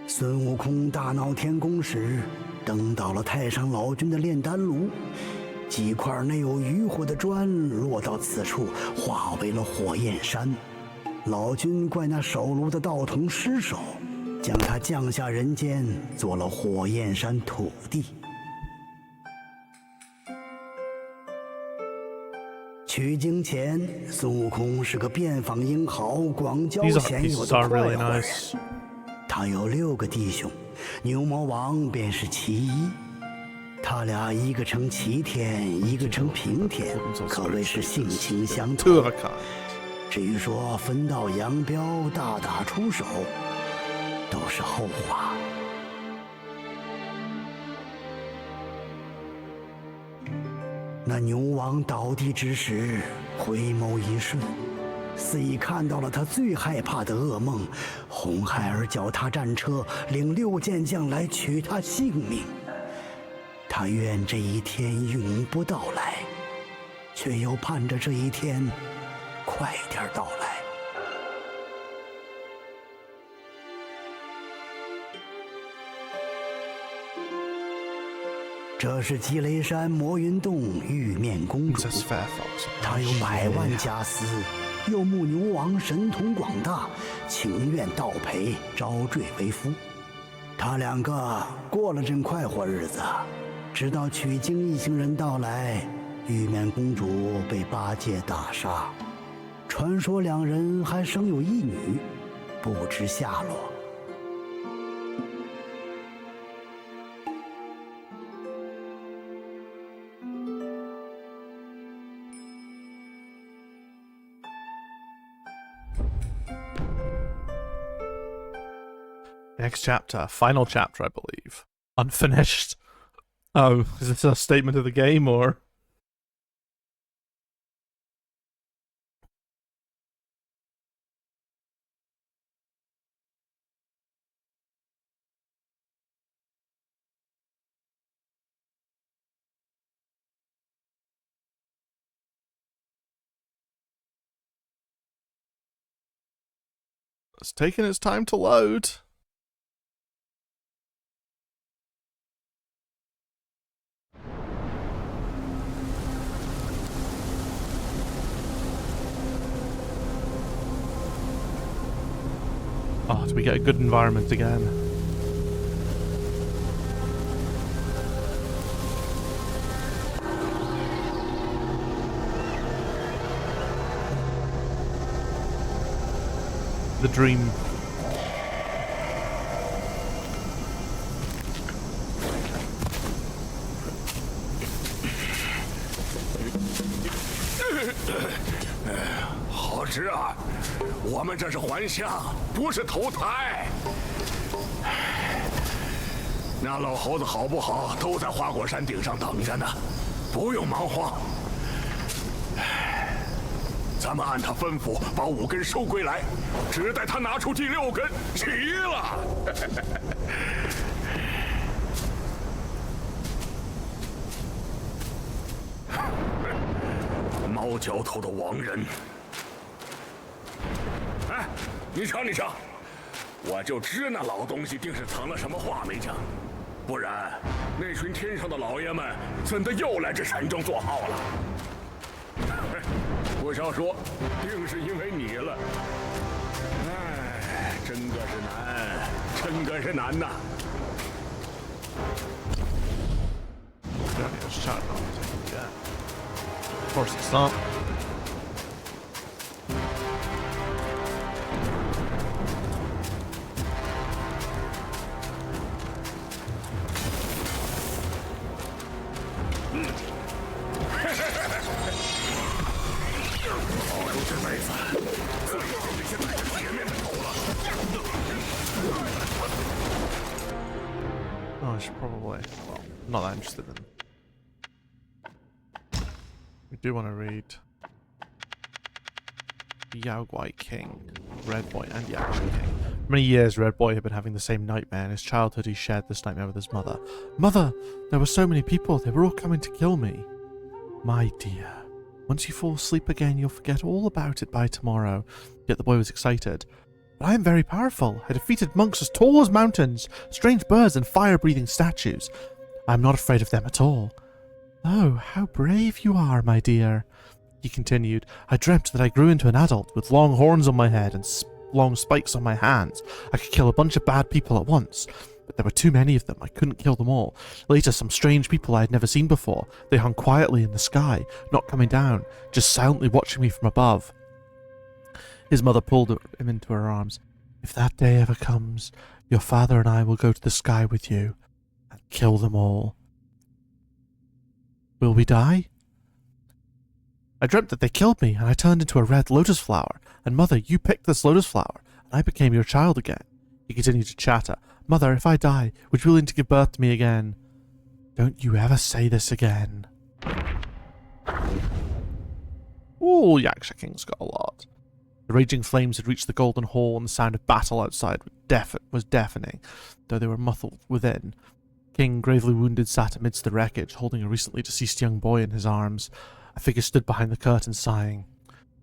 “孙悟空大闹天宫时，登到了太上老君的炼丹炉，几块内有余火的砖落到此处，化为了火焰山。老君怪那守炉的道童失手，将他降下人间，做了火焰山土地。取经前，孙悟空是个遍访英豪、广交 These 鲜友 pieces 的 are 快活 really 人。 nice. 他有6个弟兄，牛魔王便是其一。他俩一个称齐天，一个称平天，可谓是性情相 Two 投 of a。kind. 至于说分道扬镳、大打出手，都是后话。那牛王倒地之时，回眸一瞬，似已看到了他最害怕的噩梦：红孩儿脚踏战车，领6剑将来取他性命。他愿这一天永不到来，却又盼着这一天快点到来。这是积雷山魔云洞玉面公主， Princess Fairfox. 她有100万家私，又慕牛王神通广大，情愿倒陪招赘为夫。他2个过了阵快活日子，直到取经一行人到来，玉面公主被8戒打杀，传说2人还生有1女，不知下落。Next chapter, final chapter, I believe. Unfinished. Oh, is this a statement of the game or? It's taking its time to load. Oh, do we get a good environment again? The dream. “好侄儿，我们这是还乡，不是投胎。那老猴子好不好，都在花果山顶上等着呢，不用忙慌。咱们按他吩咐，把5根收归来，只待他拿出第6根，齐了。”猫脚头的亡人！哎，你瞧，你瞧，我就知那老东西定是藏了什么话没讲，不然那群天上的老爷们怎的又来这山中做号了？不消说，定是因为你了。哎，真个是难，真个是难呐！ Don't need a shot on it. Yeah. Of course it's not. probably, well, not that interested in. We do want to read Yao Guai King, Red Boy, and Yaksha King. For many years, Red Boy had been having the same nightmare. In his childhood, he shared this nightmare with his mother. Mother, there were so many people. They were all coming to kill me. My dear, once you fall asleep again, you'll forget all about it by tomorrow. Yet the boy was excited. But I am very powerful. I defeated monks as tall as mountains, strange birds, and fire-breathing statues. I am not afraid of them at all. Oh, how brave you are, my dear. He continued, I dreamt that I grew into an adult with long horns on my head and long spikes on my hands. I could kill a bunch of bad people at once, but there were too many of them. I couldn't kill them all. Later, some strange people I had never seen before. They hung quietly in the sky, not coming down, just silently watching me from above. His mother pulled him into her arms. If that day ever comes, your father and I will go to the sky with you and kill them all. Will we die? I dreamt that they killed me, and I turned into a red lotus flower. And Mother, you picked this lotus flower, and I became your child again. He continued to chatter. Mother, if I die, would you be willing to give birth to me again? Don't you ever say this again. Ooh, Yaksha King's got a lot. The raging flames had reached the golden hall, and the sound of battle outside was deafening, though they were muffled within. King, gravely wounded, sat amidst the wreckage, holding a recently deceased young boy in his arms. A figure stood behind the curtain, sighing.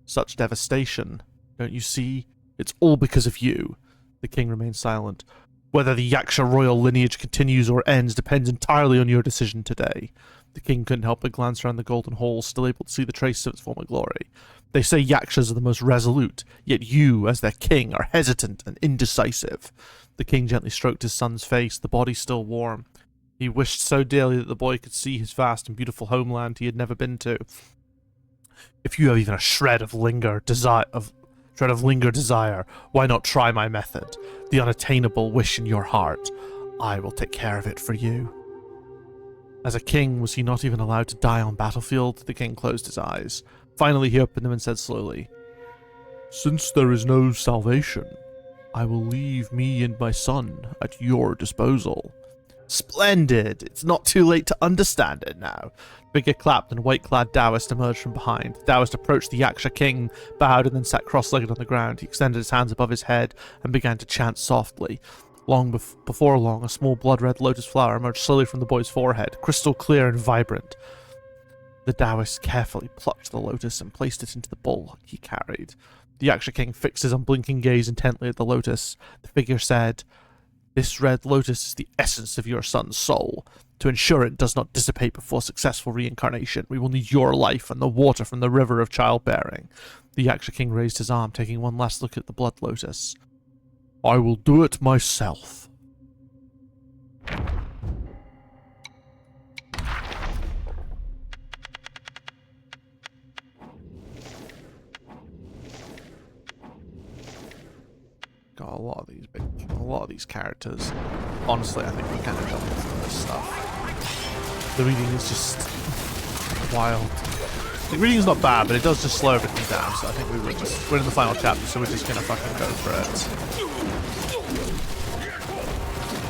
Such devastation. Don't you see? It's all because of you. The king remained silent. Whether the Yaksha royal lineage continues or ends depends entirely on your decision today. The king couldn't help but glance around the golden hall, still able to see the traces of its former glory. They say Yakshas are the most resolute, yet you, as their king, are hesitant and indecisive. The king gently stroked his son's face, the body still warm. He wished so dearly that the boy could see his vast and beautiful homeland he had never been to. If you have even a shred of lingering desire, why not try my method? The unattainable wish in your heart. I will take care of it for you. As a king, was he not even allowed to die on battlefield? The king closed his eyes. Finally, he opened them and said slowly, Since there is no salvation, I will leave me and my son at your disposal. Splendid! It's not too late to understand it now. Figure clapped and a white-clad Taoist emerged from behind. The Taoist approached the Yaksha king, bowed and then sat cross-legged on the ground. He extended his hands above his head and began to chant softly. Before long, a small blood-red lotus flower emerged slowly from the boy's forehead, crystal clear and vibrant. The Taoist carefully plucked the lotus and placed it into the bowl he carried. The Yaksha king fixed his unblinking gaze intently at the lotus. The figure said, This red lotus is the essence of your son's soul. To ensure it does not dissipate before successful reincarnation, we will need your life and the water from the river of childbearing. The Yaksha king raised his arm, taking one last look at the blood lotus. I will do it myself. Got a lot of these characters. Honestly, I think we kind of jumped through this stuff. The reading is just wild. The reading is not bad, but it does just slow everything down. So I think we're in the final chapter, so we're just gonna fucking go for it.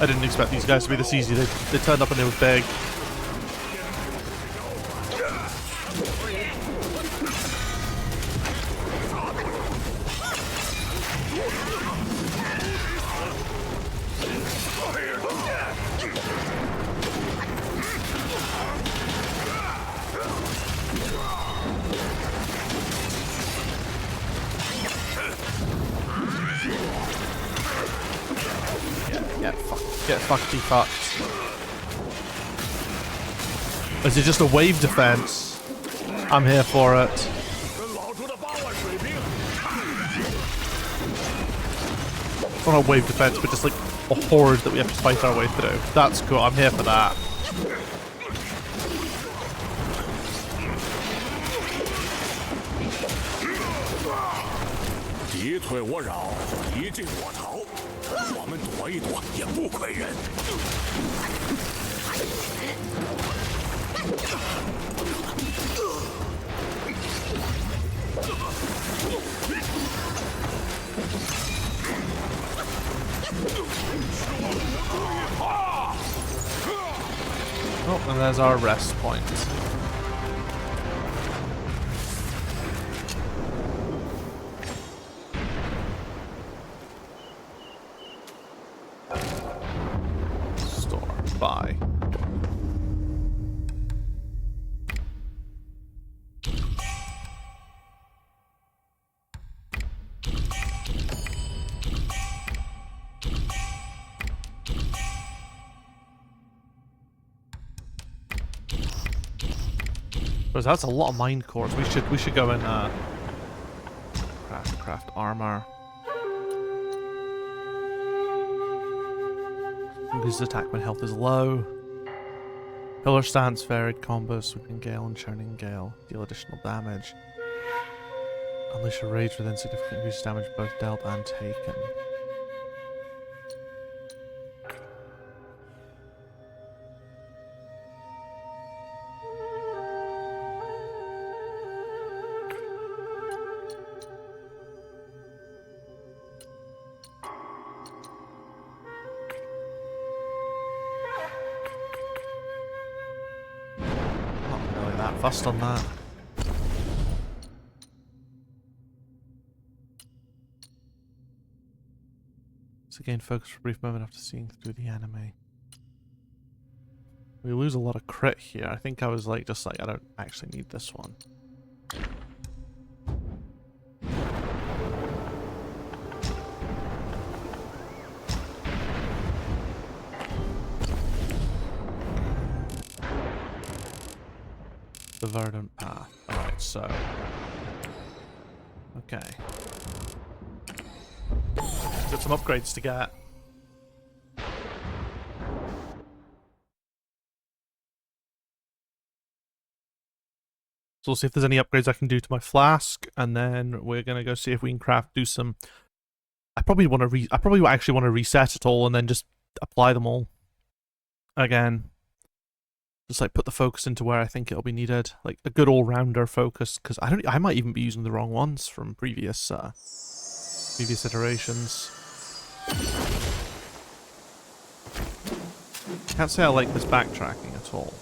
I didn't expect these guys to be this easy. They turned up and they were big. Get fuckedy fucked. Is it just a wave defense? I'm here for it. It's not a wave defense, but just like a horde that we have to fight our way through. That's cool. I'm here for that. as our rest point. Store. Buy. Because that's a lot of mind cores. We should go and craft armor. Increases attack when health is low. Pillar stance, varied combos, sweeping gale and churning gale. Deal additional damage. Unleash a rage within significant increases damage both dealt and taken. Fussed on that. So gain focus for a brief moment after seeing through the enemy. We lose a lot of crit here. I think I was like, just like, I don't actually need this one. The verdant path. Alright, so. Okay. Got some upgrades to get. So we'll see if there's any upgrades I can do to my flask, and then we're gonna go see if we can do some. I probably actually want to reset it all and then just apply them all again. Just like put the focus into where I think it'll be needed, like a good all-rounder focus. Because I might even be using the wrong ones from previous iterations. Can't say I like this backtracking at all.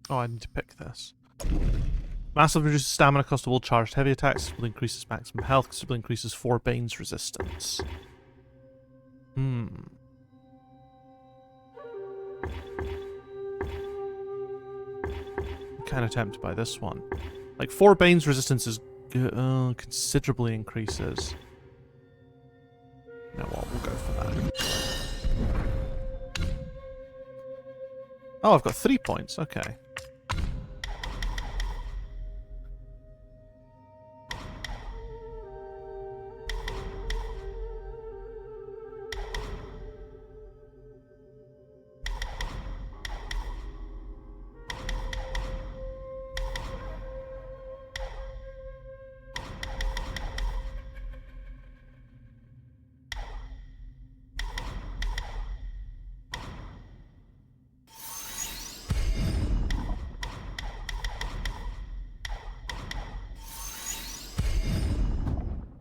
Oh, I need to pick this. Massively reduces stamina cost of all charged heavy attacks. Will increases maximum health. Considerably increases 4 Bane's resistance. Kind of tempted by this one. Like 4 Bane's resistance is considerably increases. You know what? We'll go for that. Oh, I've got 3 points. Okay.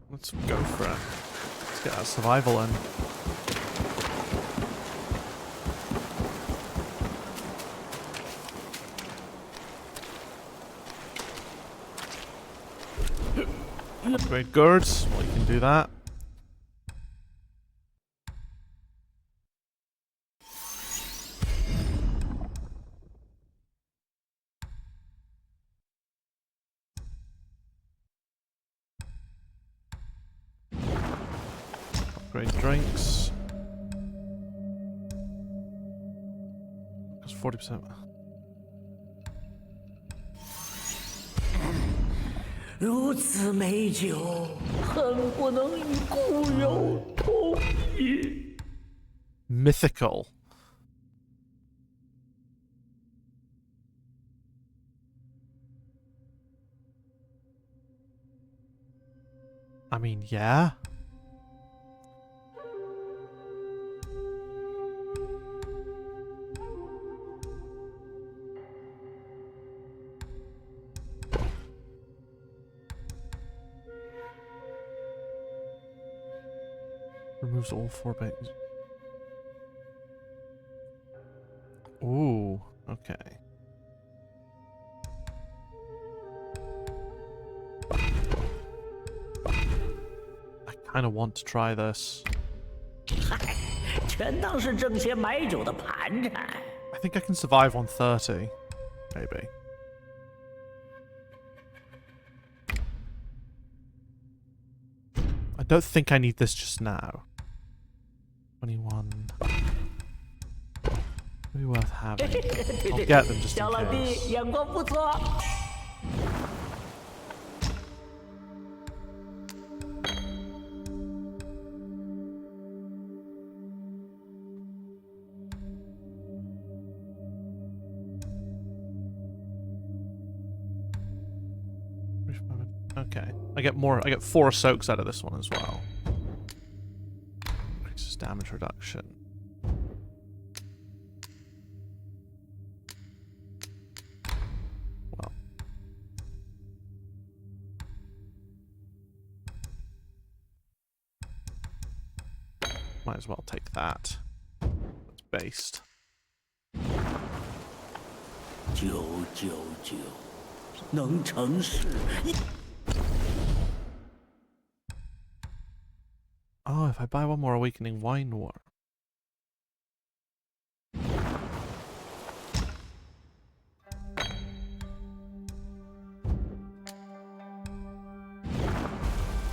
Let's go for it. Let's get that survival in. Upgrade guards. Well, you can do that. Upgrade drinks. Because 40%. 如此美酒，恨不能与故友同饮。 Mythical. I mean, yeah. Removes all 4 base. Ooh, okay. I kind of want to try this. 嗨，全当是挣些买酒的盘缠。 I think I can survive on 30, maybe. I don't think I need this just now. 21. Maybe worth having. I'll get them just 小老 in 弟 case. 眼光不错。 Okay. I get 4 soaks out of this one as well. Increases damage reduction. Well. Might as well take that. It's based. 999，能成事。 Oh, if I buy one more Awakening Wine Worm.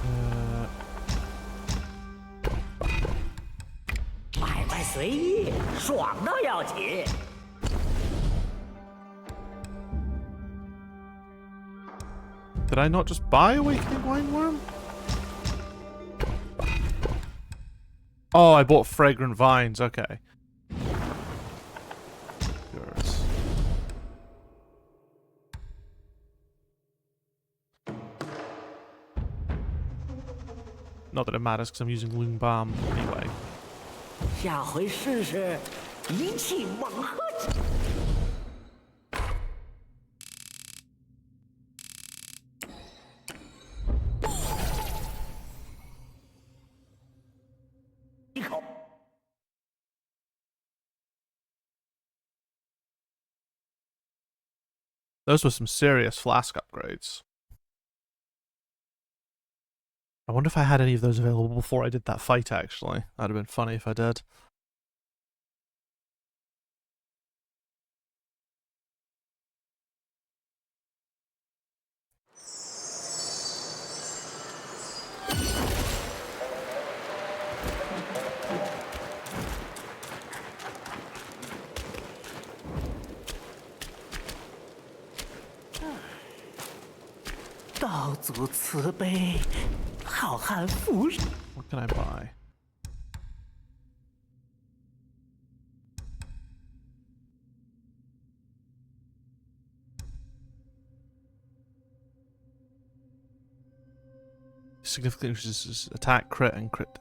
Uh, 买卖随意，爽倒要紧。 did I not just buy Awakening Wine Worm? Oh, I bought Fragrant Vines, okay. Yours. Not that it matters because I'm using Loom Balm anyway. 下回试试一气猛喝。 Those were some serious flask upgrades. I wonder if I had any of those available before I did that fight, actually. That'd have been funny if I did. What can I buy? Significantly increases attack, crit, and crit.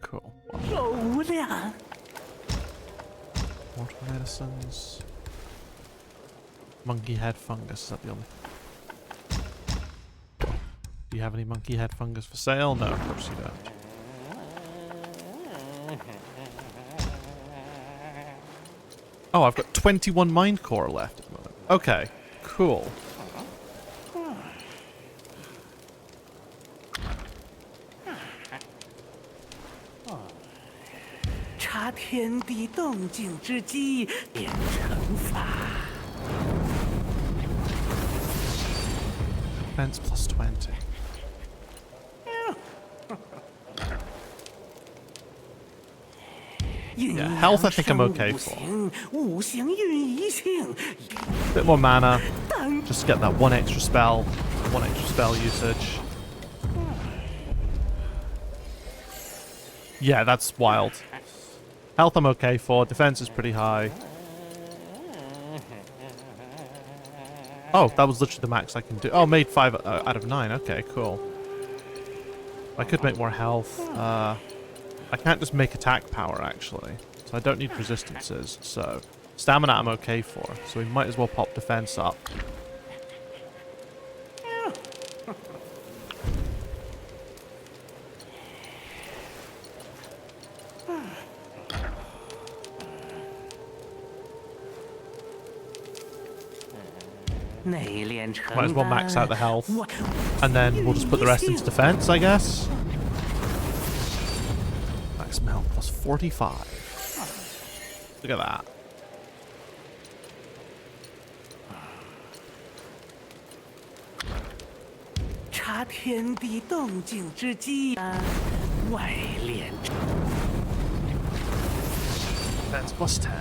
Cool. Water medicines. Monkey head fungus. Is that the only? Do you have any monkey head fungus for sale? No, of course you don't. Oh, I've got 21 mind core left at the moment. Okay, cool. Defense plus 20. Yeah, health I think I'm okay for. Bit more mana. Just get that one extra spell usage. Yeah, that's wild. Health I'm okay for. Defense is pretty high. Oh, that was literally the max I can do. Oh, made 5 out of 9. Okay, cool. I could make more health. I can't just make attack power, actually. So I don't need resistances. So stamina I'm okay for. So we might as well pop defense up. Might as well max out the health. And then we'll just put the rest into defense, I guess. Maximum health plus 45. Look at that. Defense plus 10.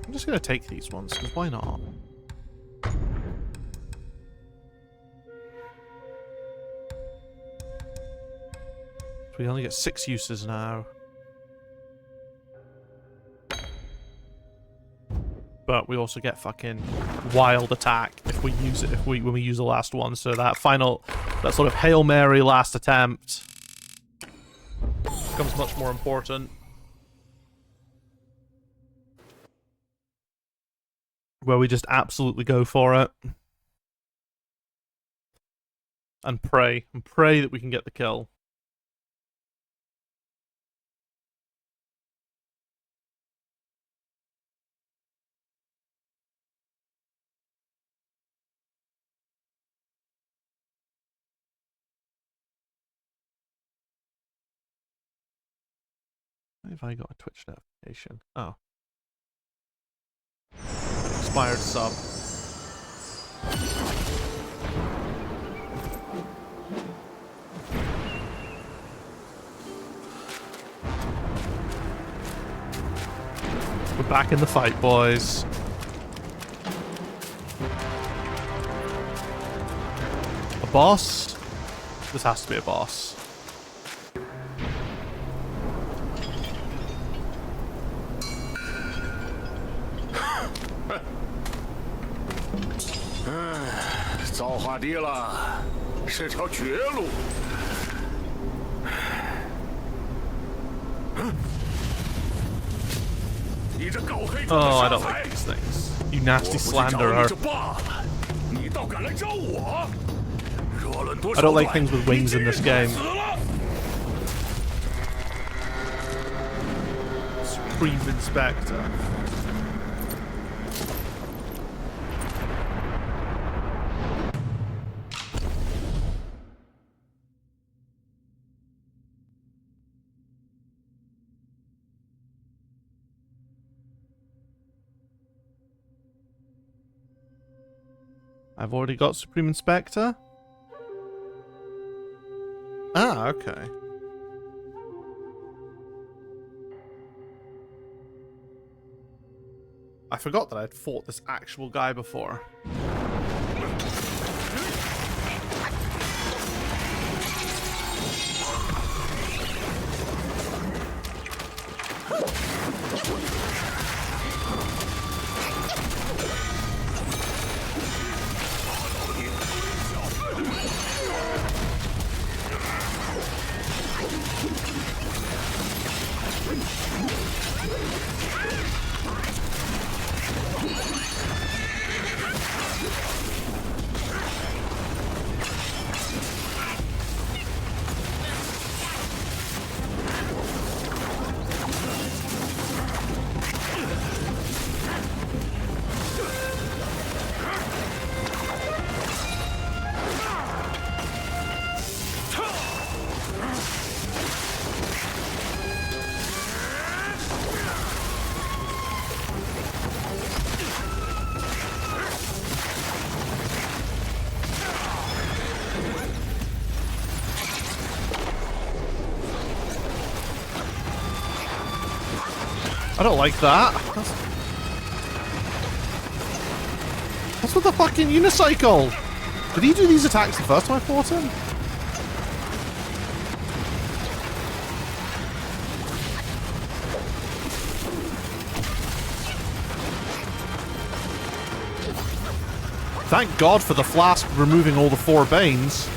I'm just gonna take these ones, because why not? So we only get 6 uses now. But we also get fucking wild attack if we use it, when we use the last one. So that sort of Hail Mary last attempt becomes much more important. Where we just absolutely go for it. And pray that we can get the kill. Why have I got a Twitch notification? Oh. Expired sub. We're back in the fight, boys. A boss? This has to be a boss. Oh, I don't like these things. You nasty slanderer. I don't like things with wings in this game. Supreme Inspector. I've already got Supreme Inspector? Ah, okay. I forgot that I'd fought this actual guy before. I don't like that. What's with the fucking unicycle? Did he do these attacks the first time I fought him? Thank God for the flask removing all the 4 Banes.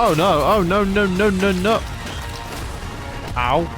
Oh no, oh no, no, no, no, no. Ow.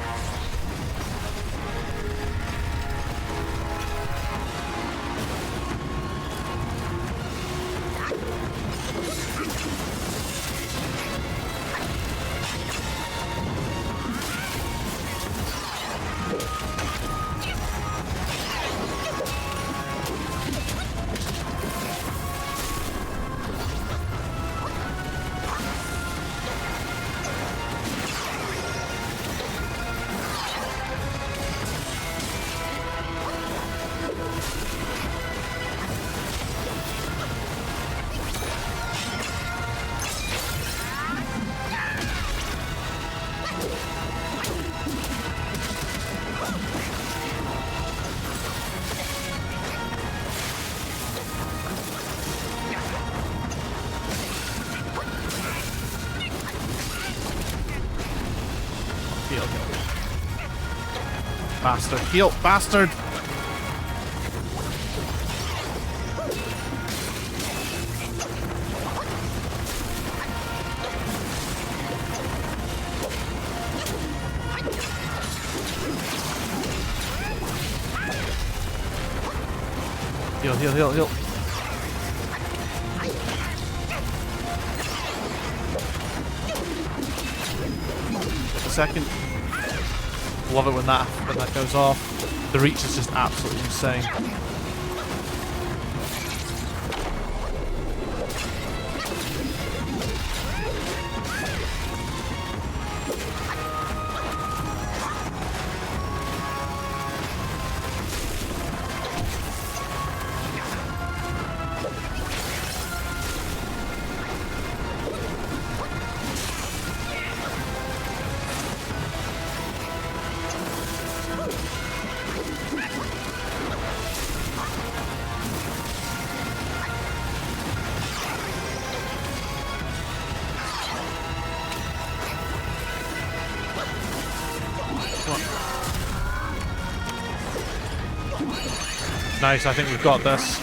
Bastard. Heal, bastard! Heal, heal, heal, heal. A second. Love it when that goes off. The reach is just absolutely insane. Nice, I think we've got this.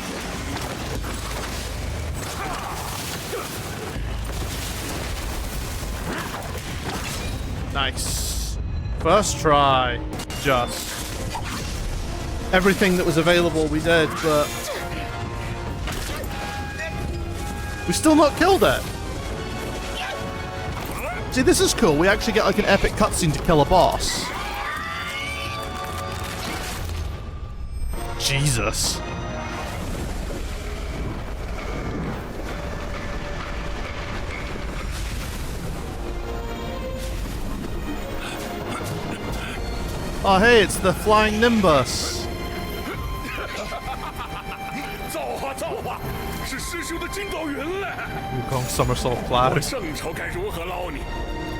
Nice. First try. Just. Everything that was available we did, but... we still not killed it. See, this is cool. We actually get like an epic cutscene to kill a boss. Jesus. Oh, hey, it's the flying Nimbus. 造化造化，是师兄的筋斗云嘞！ Wukong somersault 我 cloud. 正愁该如何捞你，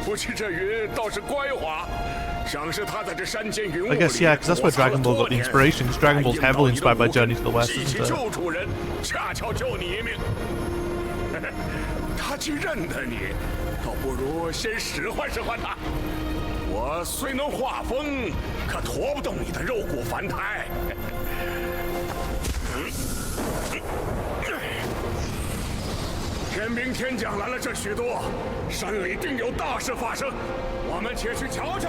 不去这云倒是乖滑。 I guess, yeah, because that's where Dragon Ball got the inspiration, because Dragon Ball's heavily inspired by Journey to the West, isn't it? 恰巧救你一命。他既认得你，倒不如先使唤使唤他。我虽能化风，可驮不动你的肉骨凡胎。天兵天将来了这许多，山里定有大事发生，我们且去瞧瞧。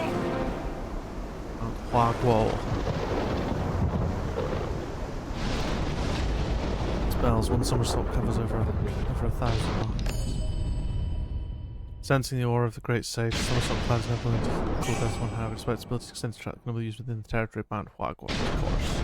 花果 spells. One somersault covers over 1,000 miles. Sensing the aura of the great sage, somersault clouds have ability to cool death one however, despite its ability to extend to track can be used within the territory of Mount Huagua, of course.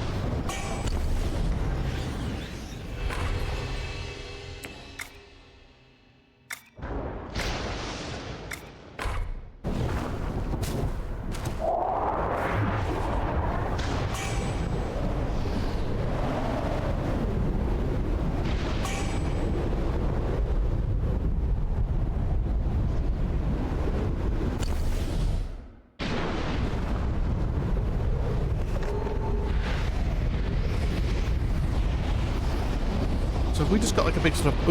So have we just got like a big sort of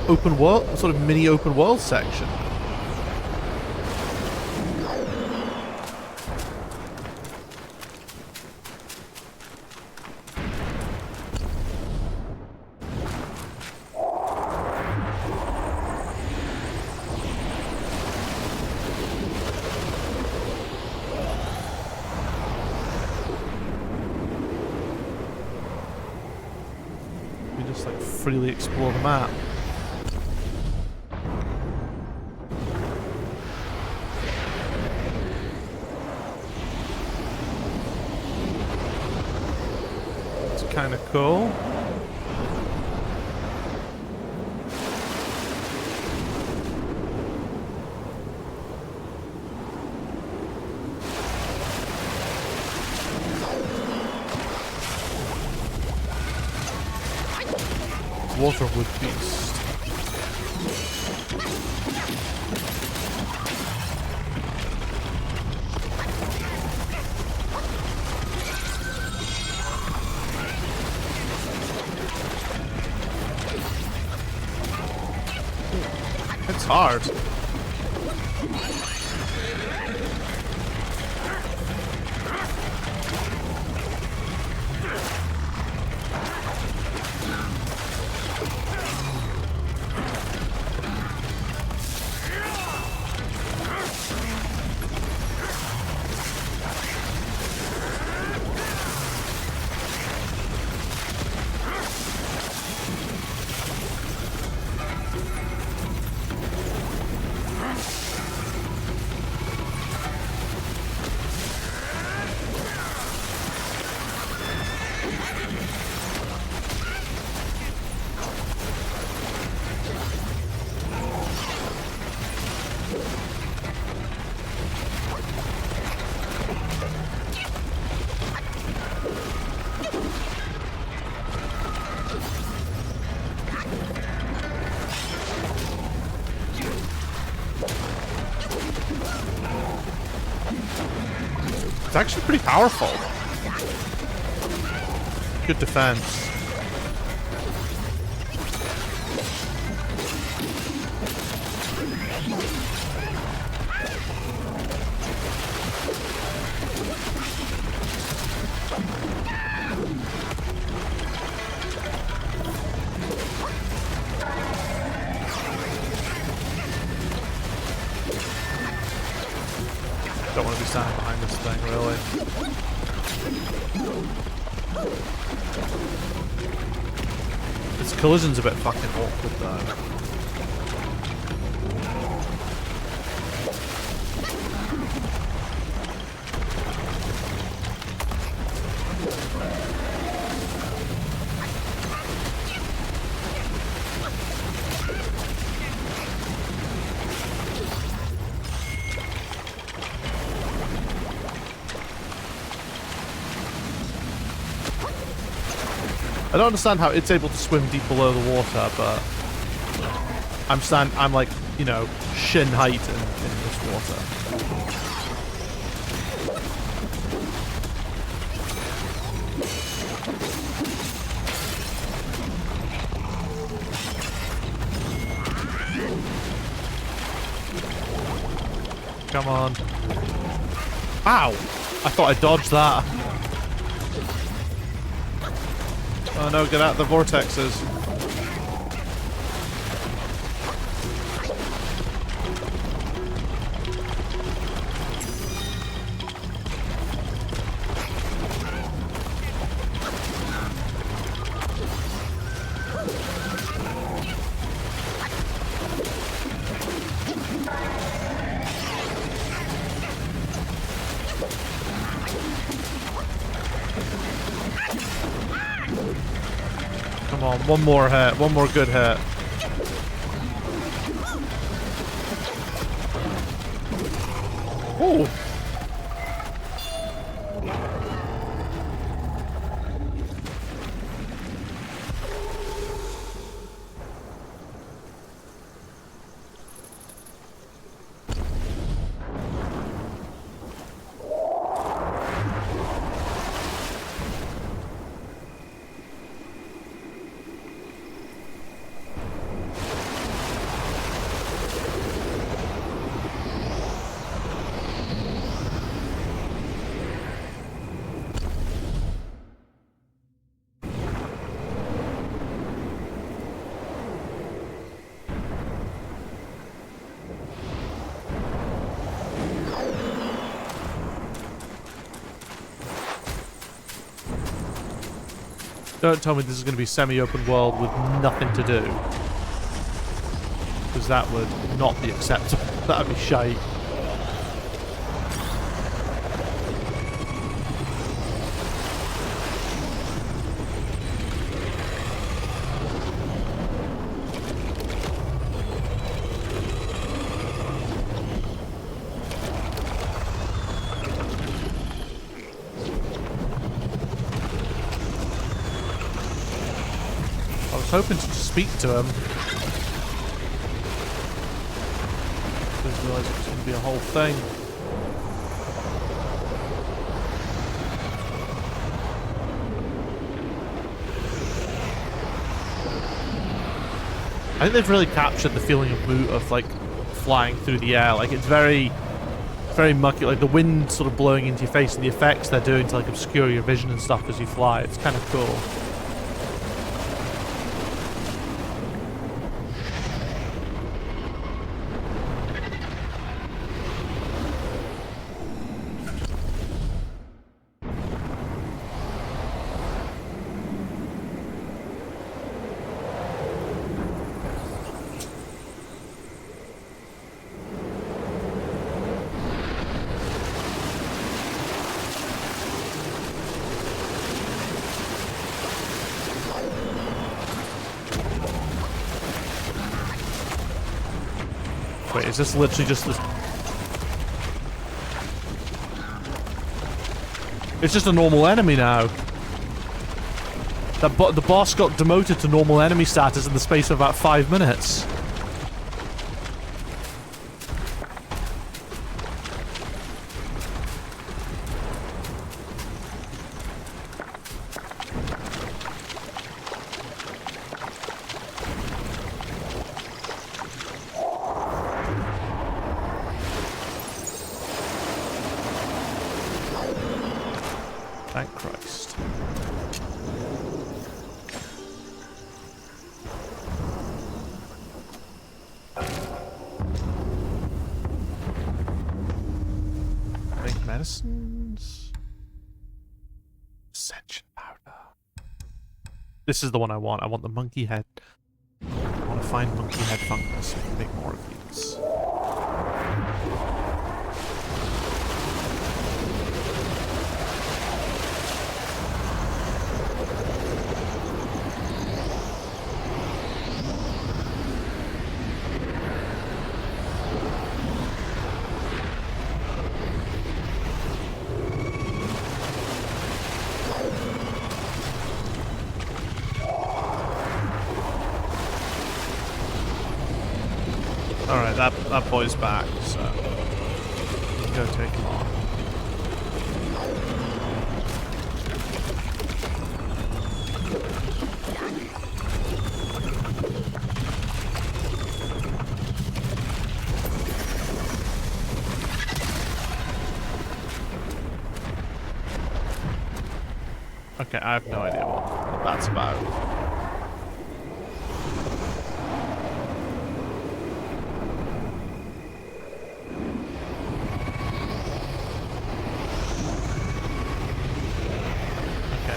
open world, sort of mini open world section? Just like freely explore the map. It's kind of cool. Waterwood beast. It's hard. It's actually pretty powerful. Good defense. Don't want to be standing behind this thing, really. Its collision's a bit fucking awkward, though. I don't understand how it's able to swim deep below the water, but I'm like, you know, shin height in this water. Come on. Ow! I thought I dodged that. Oh no, get out of the vortexes. Come on, one more hit. One more good hit. Oh! Don't tell me this is going to be semi-open world with nothing to do. Because that would not be acceptable. That would be shite. Hoping to speak to him. Didn't realise it was going to be a whole thing. I think they've really captured the feeling of like flying through the air. Like it's very mucky. Like the wind sort of blowing into your face and the effects they're doing to like obscure your vision and stuff as you fly. It's kind of cool. Wait, is this literally just this? It's just a normal enemy now. The boss got demoted to normal enemy status in the space of about 5 minutes. Thank Christ. Make medicines. Ascension powder. This is the one I want. I want the monkey head. I want to find monkey head fungus so we can make more of these. Alright, that boy's back, so we can go take him on. Okay, I have no idea what that's about.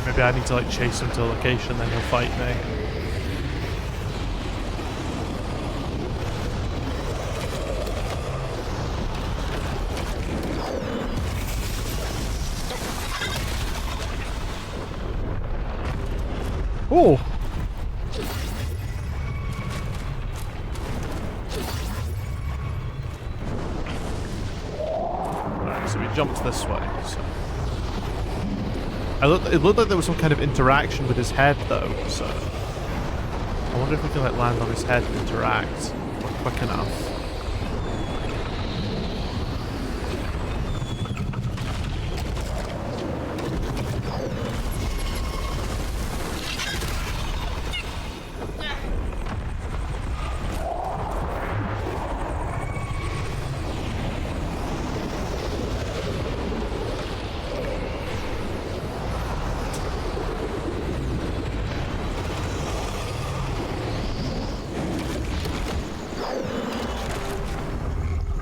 Maybe I need to like chase him to a location, then he'll fight me. Oh! so we jumped this way. So it looked like there was some kind of interaction with his head, though. So I wonder if we can like land on his head and interact quick enough.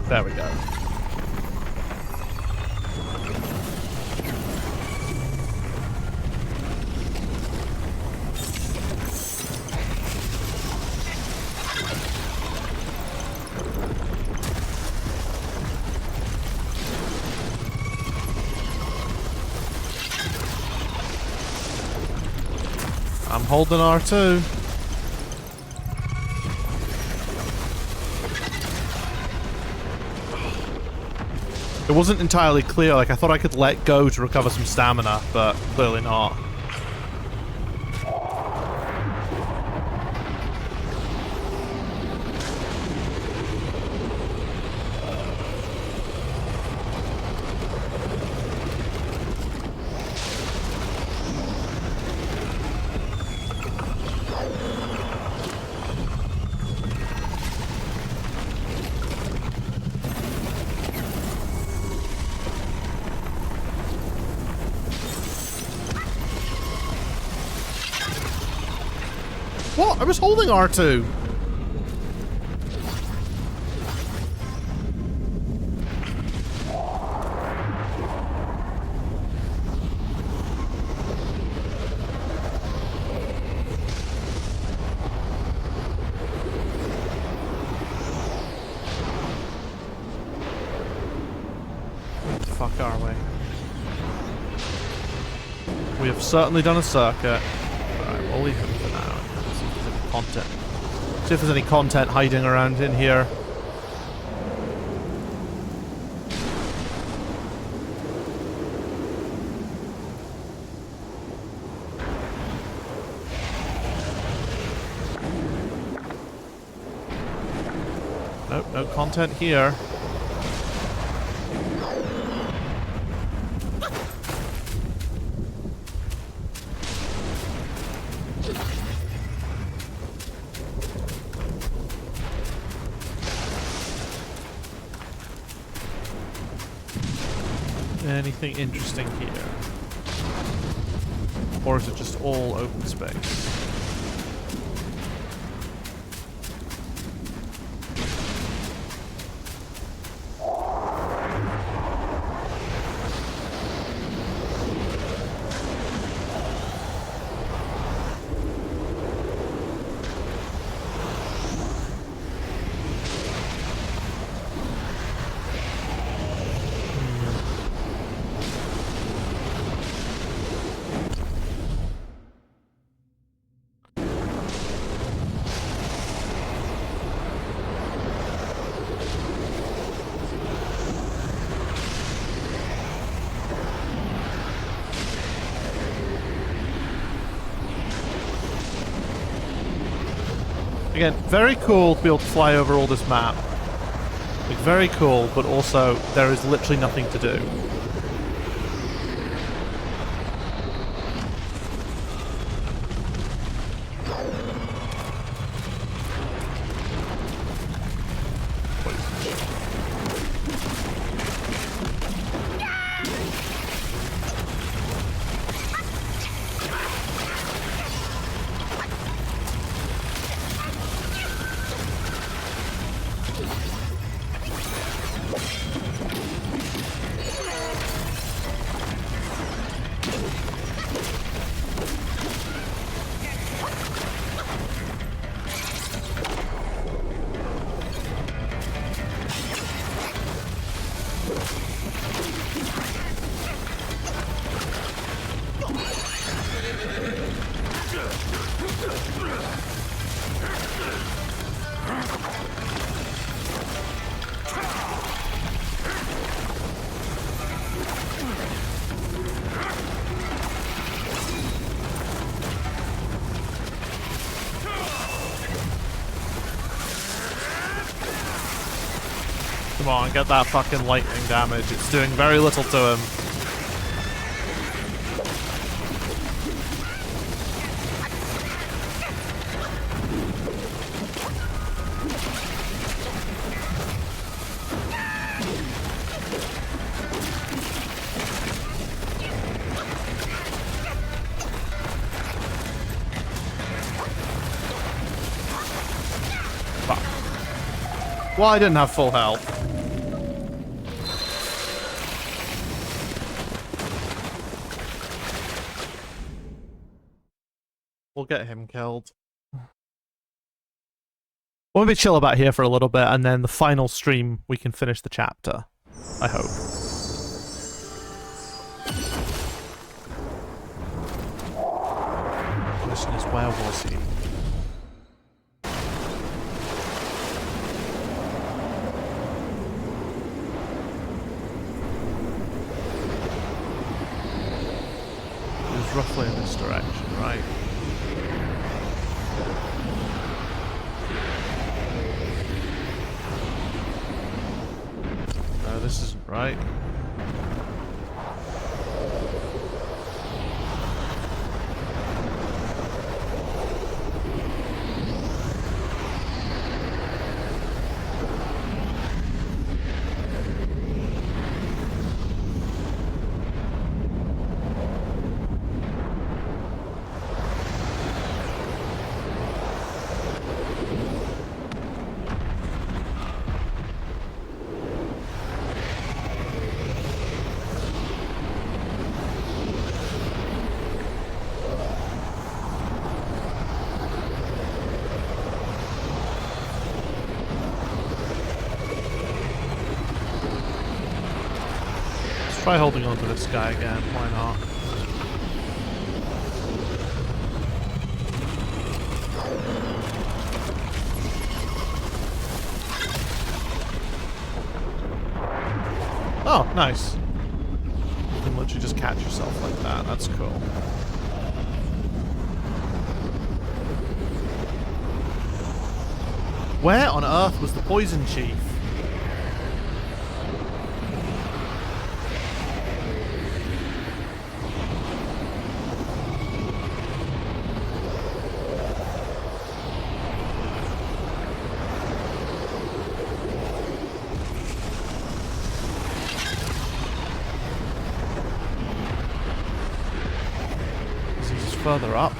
There we go. I'm holding R2. It wasn't entirely clear, like I thought I could let go to recover some stamina, but clearly not. What? I was holding R2. Where the fuck are we? We have certainly done a circuit. Alright, we'll leave it for now. Content. See if there's any content hiding around in here. Nope, no content here. Anything interesting here? Or is it just all open space? Again, very cool to be able to fly over all this map. Like, very cool, but also there is literally nothing to do. Come on, get that fucking lightning damage. It's doing very little to him. Well, I didn't have full health. We'll get him killed. We'll be chill about here for a little bit, and then the final stream, we can finish the chapter. I hope. Question is, where was he? Roughly in this direction, right? No, this isn't right. Try holding on to this guy again, why not? Oh, nice. You can literally just catch yourself like that, that's cool. Where on earth was the poison chief? Further up.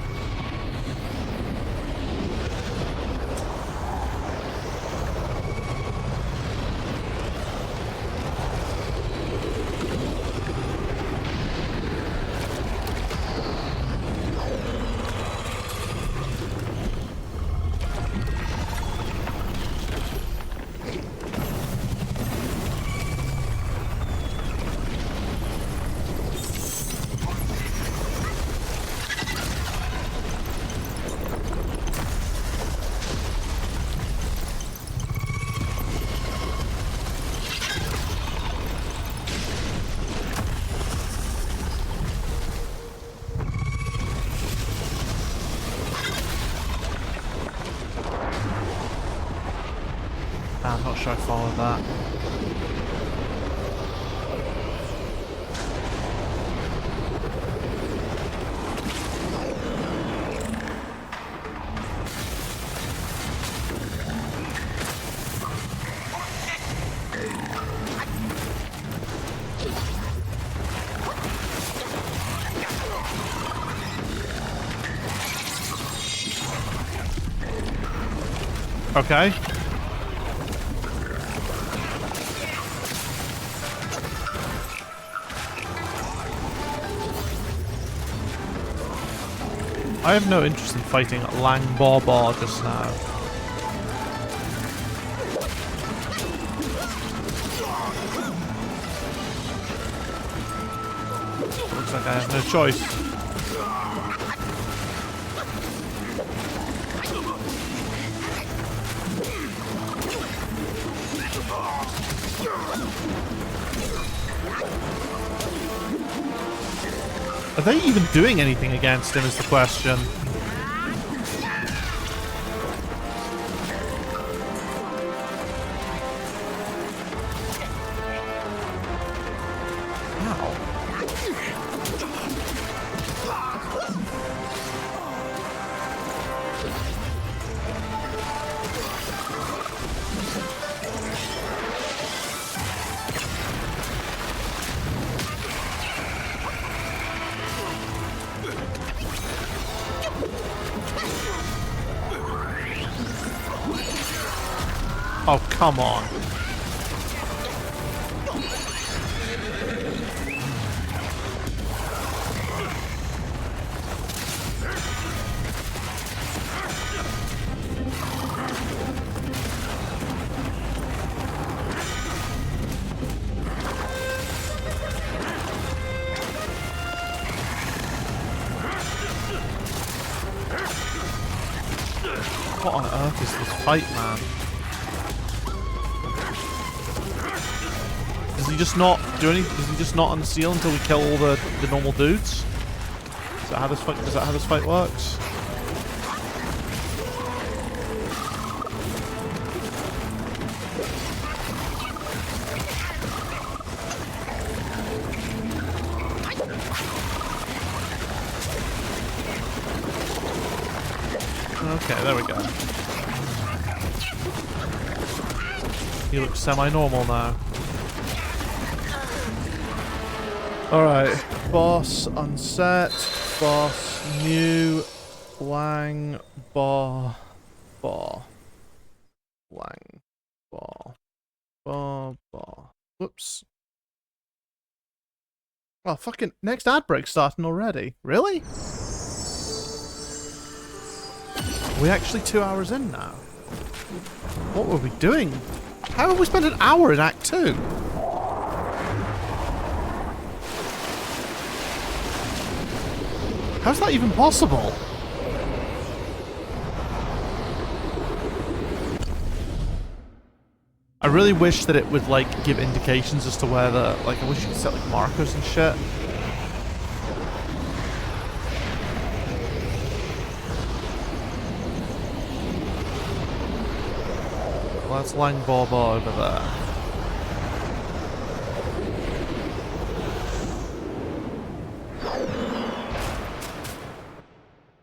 I'm not sure I followed that. Okay. I have no interest in fighting Lang Borbor just now. Looks like I have no choice. Are they even doing anything against him is the question. Oh, come on. What on earth is this fight, man? Does he just not do any? Does he just not unseal until we kill all the normal dudes? Is that how this fight? Is that how this fight works? Okay, there we go. He looks semi-normal now. Alright, boss unset, boss new, Wang, Wang, Whoops. Oh, fucking next ad break starting already. Really? Are we actually 2 hours in now? What were we doing? How have we spent an hour in Act 2? How's that even possible? I really wish that it would, like, give indications as to where the... Like, I wish you could set, like, markers and shit. Well, that's Lang Bobo over there.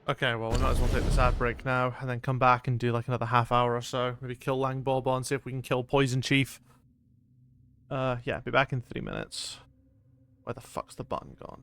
Okay, well, we might as well take this ad break now, and then come back and do like another half hour or so. Maybe kill Lang Bobo and see if we can kill Poison Chief. Yeah, be back in 3 minutes. Where the fuck's the button gone?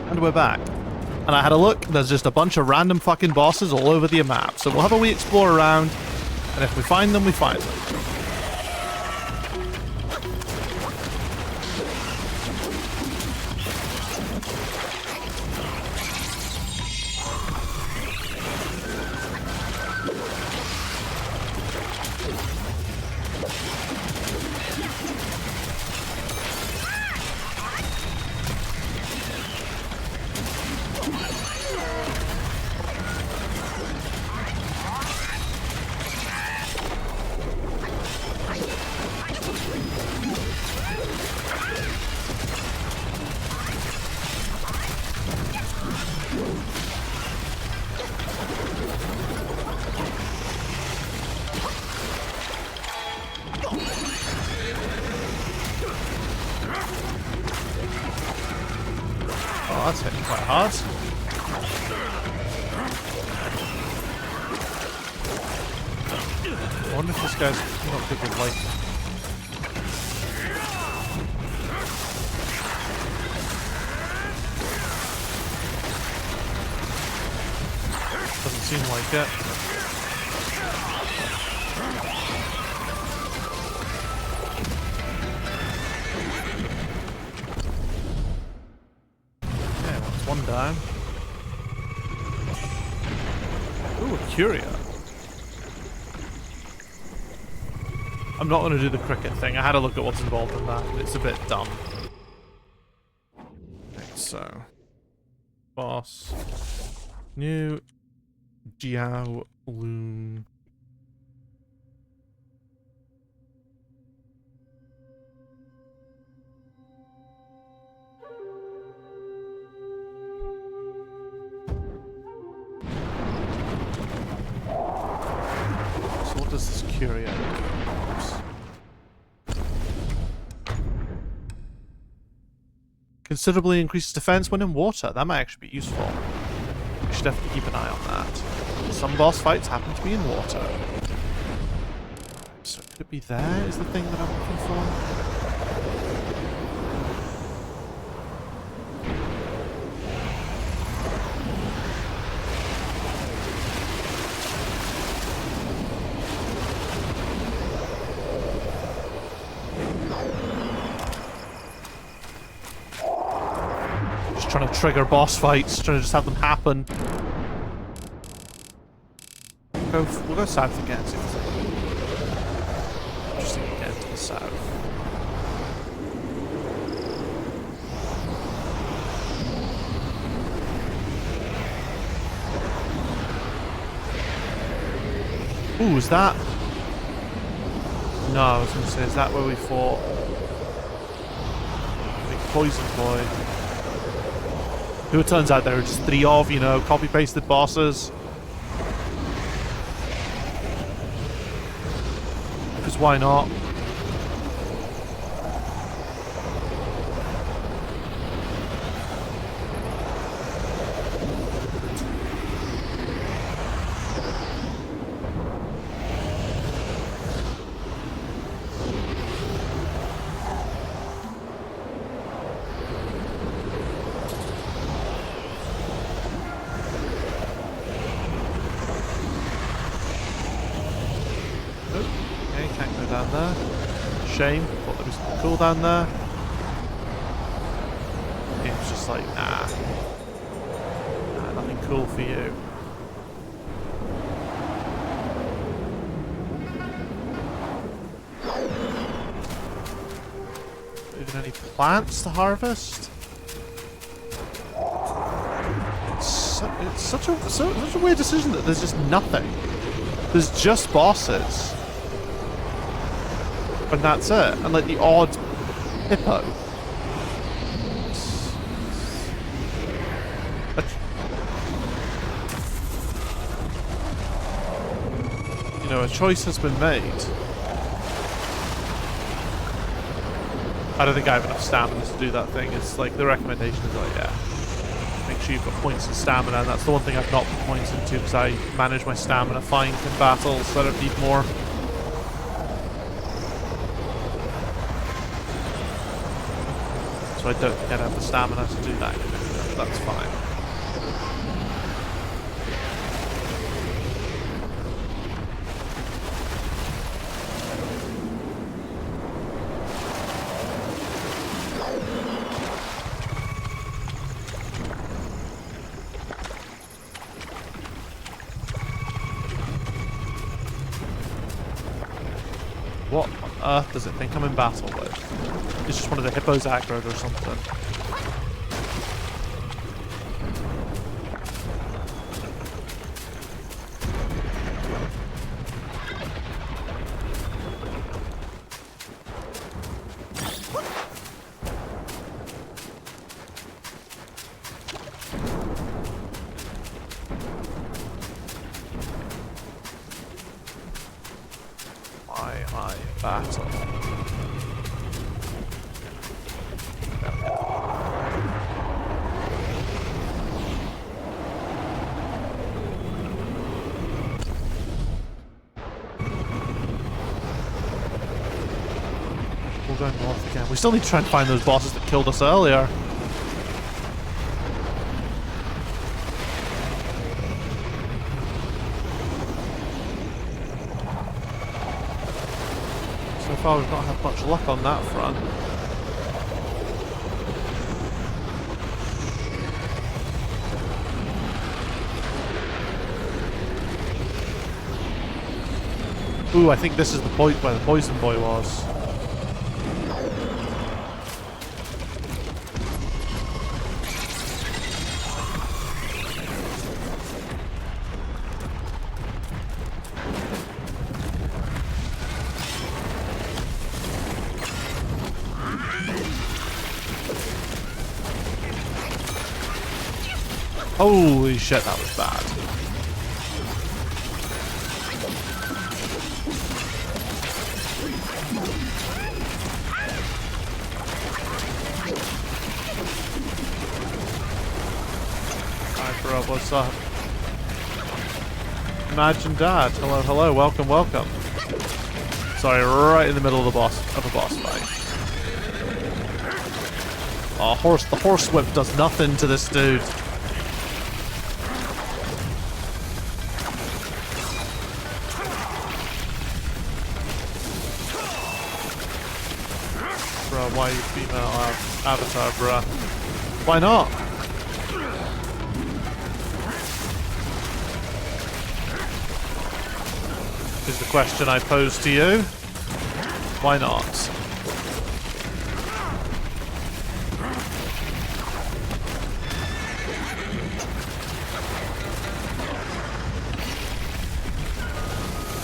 And we're back. And I had a look, there's just a bunch of random fucking bosses all over the map. So we'll have a wee explore around, and if we find them, we find them. Oh, that's hitting quite hard. I wonder if this guy's not good with light. Doesn't seem like it. Yeah, that's one down. Ooh, a curio. I'm not going to do the cricket thing. I had a look at what's involved in that, and it's a bit dumb. Okay, so... boss. New... Jiao Loon. So what does this curio do? Considerably increases defense when in water. That might actually be useful. We should have to keep an eye on that. Some boss fights happen to be in water. So could it be there is the thing that I'm looking for? Just trying to trigger boss fights, trying to just have them happen. We'll go south again, see if there's anything interesting again to the south. Ooh, is that... No, I was going to say, is that where we fought? Big poison boy. Who it turns out there are just 3 of, you know, copy-pasted bosses. Because why not? Down there. Shame. Thought there was something cool down there. It's just like, nah. Nah, nothing cool for you. Even any plants to harvest? It's such a weird decision that there's just nothing. There's just bosses. And that's it. And like the odd hippo. You know, a choice has been made. I don't think I have enough stamina to do that thing. It's like the recommendation is like, yeah, make sure you've got points in stamina. And that's the one thing I've not put points into because I manage my stamina fine in battle, so I don't need more. I don't think I'd have the stamina to do that. that's fine. What on earth does it think I'm in battle with? It's just one of the hippos aggroed or something. My battle. We're going north again. We still need to try and find those bosses that killed us earlier. So far we've not had much luck on that front. Ooh, I think this is the point where the poison boy was. Holy shit, that was bad. Hi, bro, what's up? Imagine Dad. Hello, hello, welcome, welcome. Sorry, right in the middle of a boss fight. Oh, the horse whip does nothing to this dude. Why are you female avatar, bruh? Why not? Is the question I pose to you. Why not?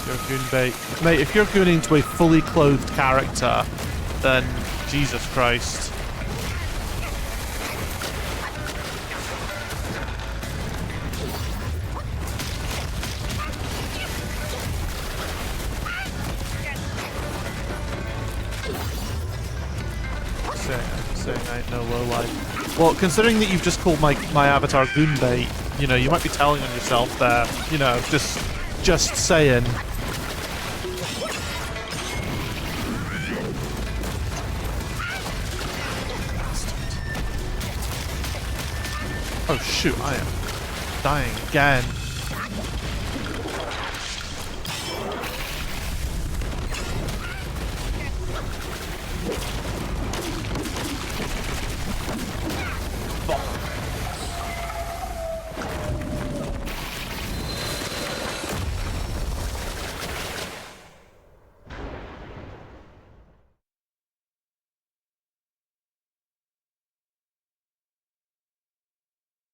You're goon bait. Mate, if you're gooning to a fully clothed character, then Jesus Christ. Saying I ain't no lowlife. Well, considering that you've just called my avatar goonbait, you know, you might be telling on yourself there. You know, just saying. Oh shoot, I am dying again.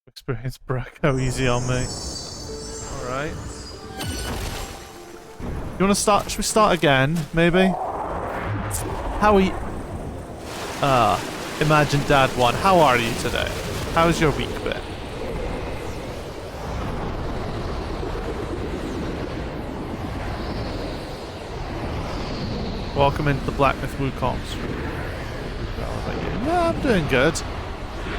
Experience Bracco easy on me. Alright. You wanna start? Should we start again, maybe? How are you? Imagine Dad 1. How are you today? How's your week been? Welcome into the Black Myth Wukong stream. Yeah, I'm doing good.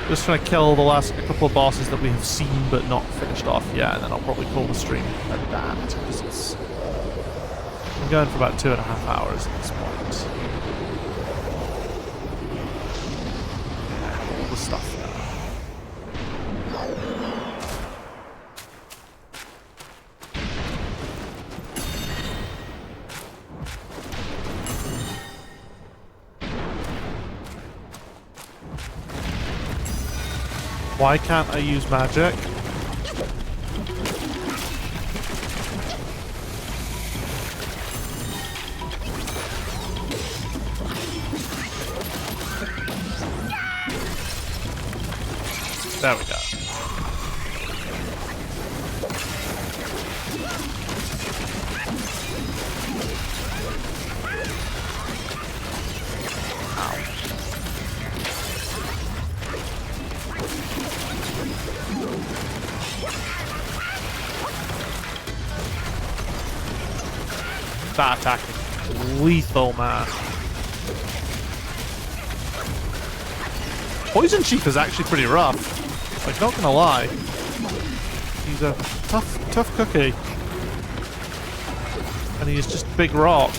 Just trying to kill the last couple of bosses that we have seen but not finished off yet, and then I'll probably call the stream at that, because it's... I'm going for about 2.5 hours at this point. Yeah, all the stuff there. Why can't I use magic? There we go. That attack is lethal, man. Poison Chief is actually pretty rough. Like, not gonna lie. He's a tough cookie. And he's just big rock.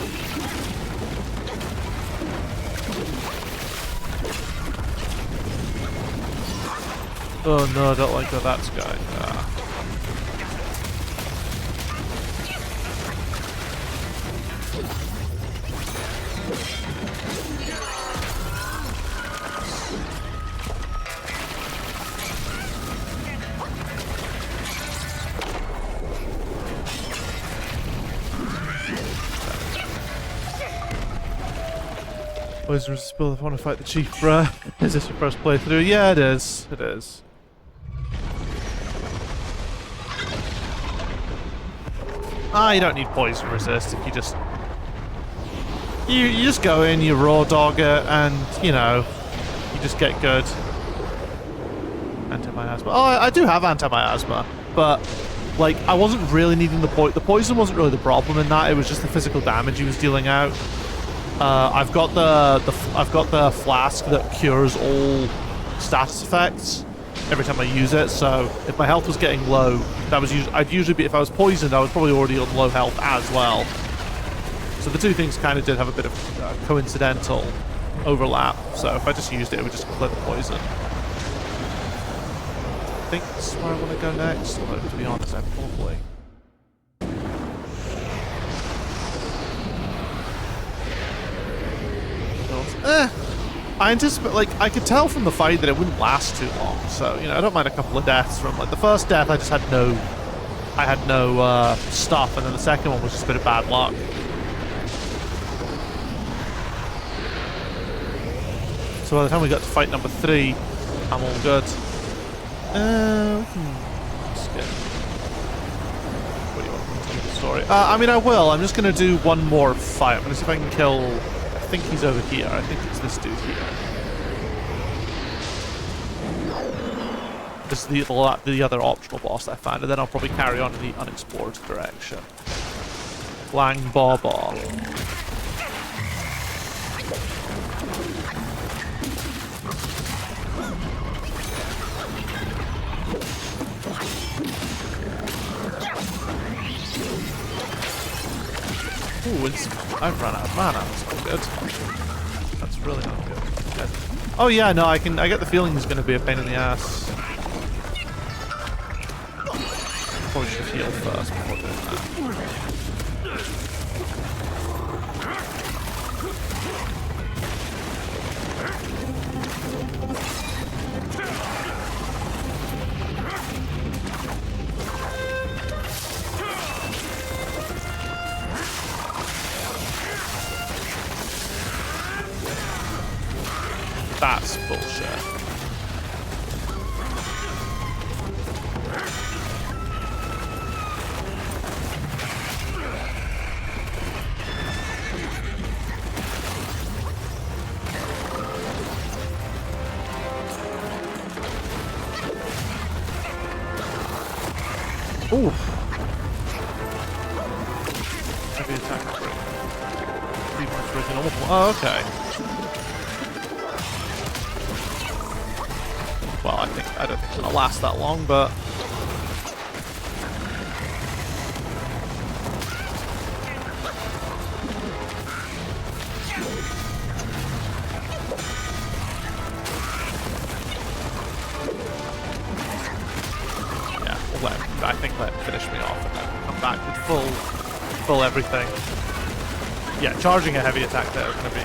Oh no, I don't like where that's going. Ah. Poison resist build if I want to fight the chief, bruh. Is this your first playthrough? Yeah, it is. It is. Ah, you don't need poison resist if you just... You just go in, you raw dog it, and, you know, you just get good. Anti-miasma. Oh, I do have anti-miasma, but, like, I wasn't really needing the poison. The poison wasn't really the problem in that, it was just the physical damage he was dealing out. I've got the flask that cures all status effects every time I use it. So if my health was getting low, that was I'd usually be, if I was poisoned, I was probably already on low health as well. So the two things kind of did have a bit of coincidental overlap. So if I just used it, it would just clear the poison. I think that's where I want to go next. Although to be honest, I probably. I anticipate, like, I could tell from the fight that it wouldn't last too long, so, you know, I don't mind a couple of deaths from, like, the first death I just had no, stuff, and then the second one was just a bit of bad luck. So by the time we got to fight number 3, I'm all good. Let's get... What do you want to tell me the story? I mean, I will. I'm just going to do one more fight. I'm going to see if I can kill... I think he's over here. I think it's this dude here. This is the other optional boss I found, and then I'll probably carry on in the unexplored direction. Lang Baba. Ooh, I've run out of mana. That's not good. That's really not good. Okay. Oh yeah, no, I get the feeling he's going to be a pain in the ass. Probably should heal first before doing that. That's bullshit. Ooh. Heavy attack. 3 points worth of normal. Oh, okay. Well, I don't think it's gonna last that long, but yeah, let him finish me off and then come back with full everything. Yeah, charging a heavy attack there is gonna be.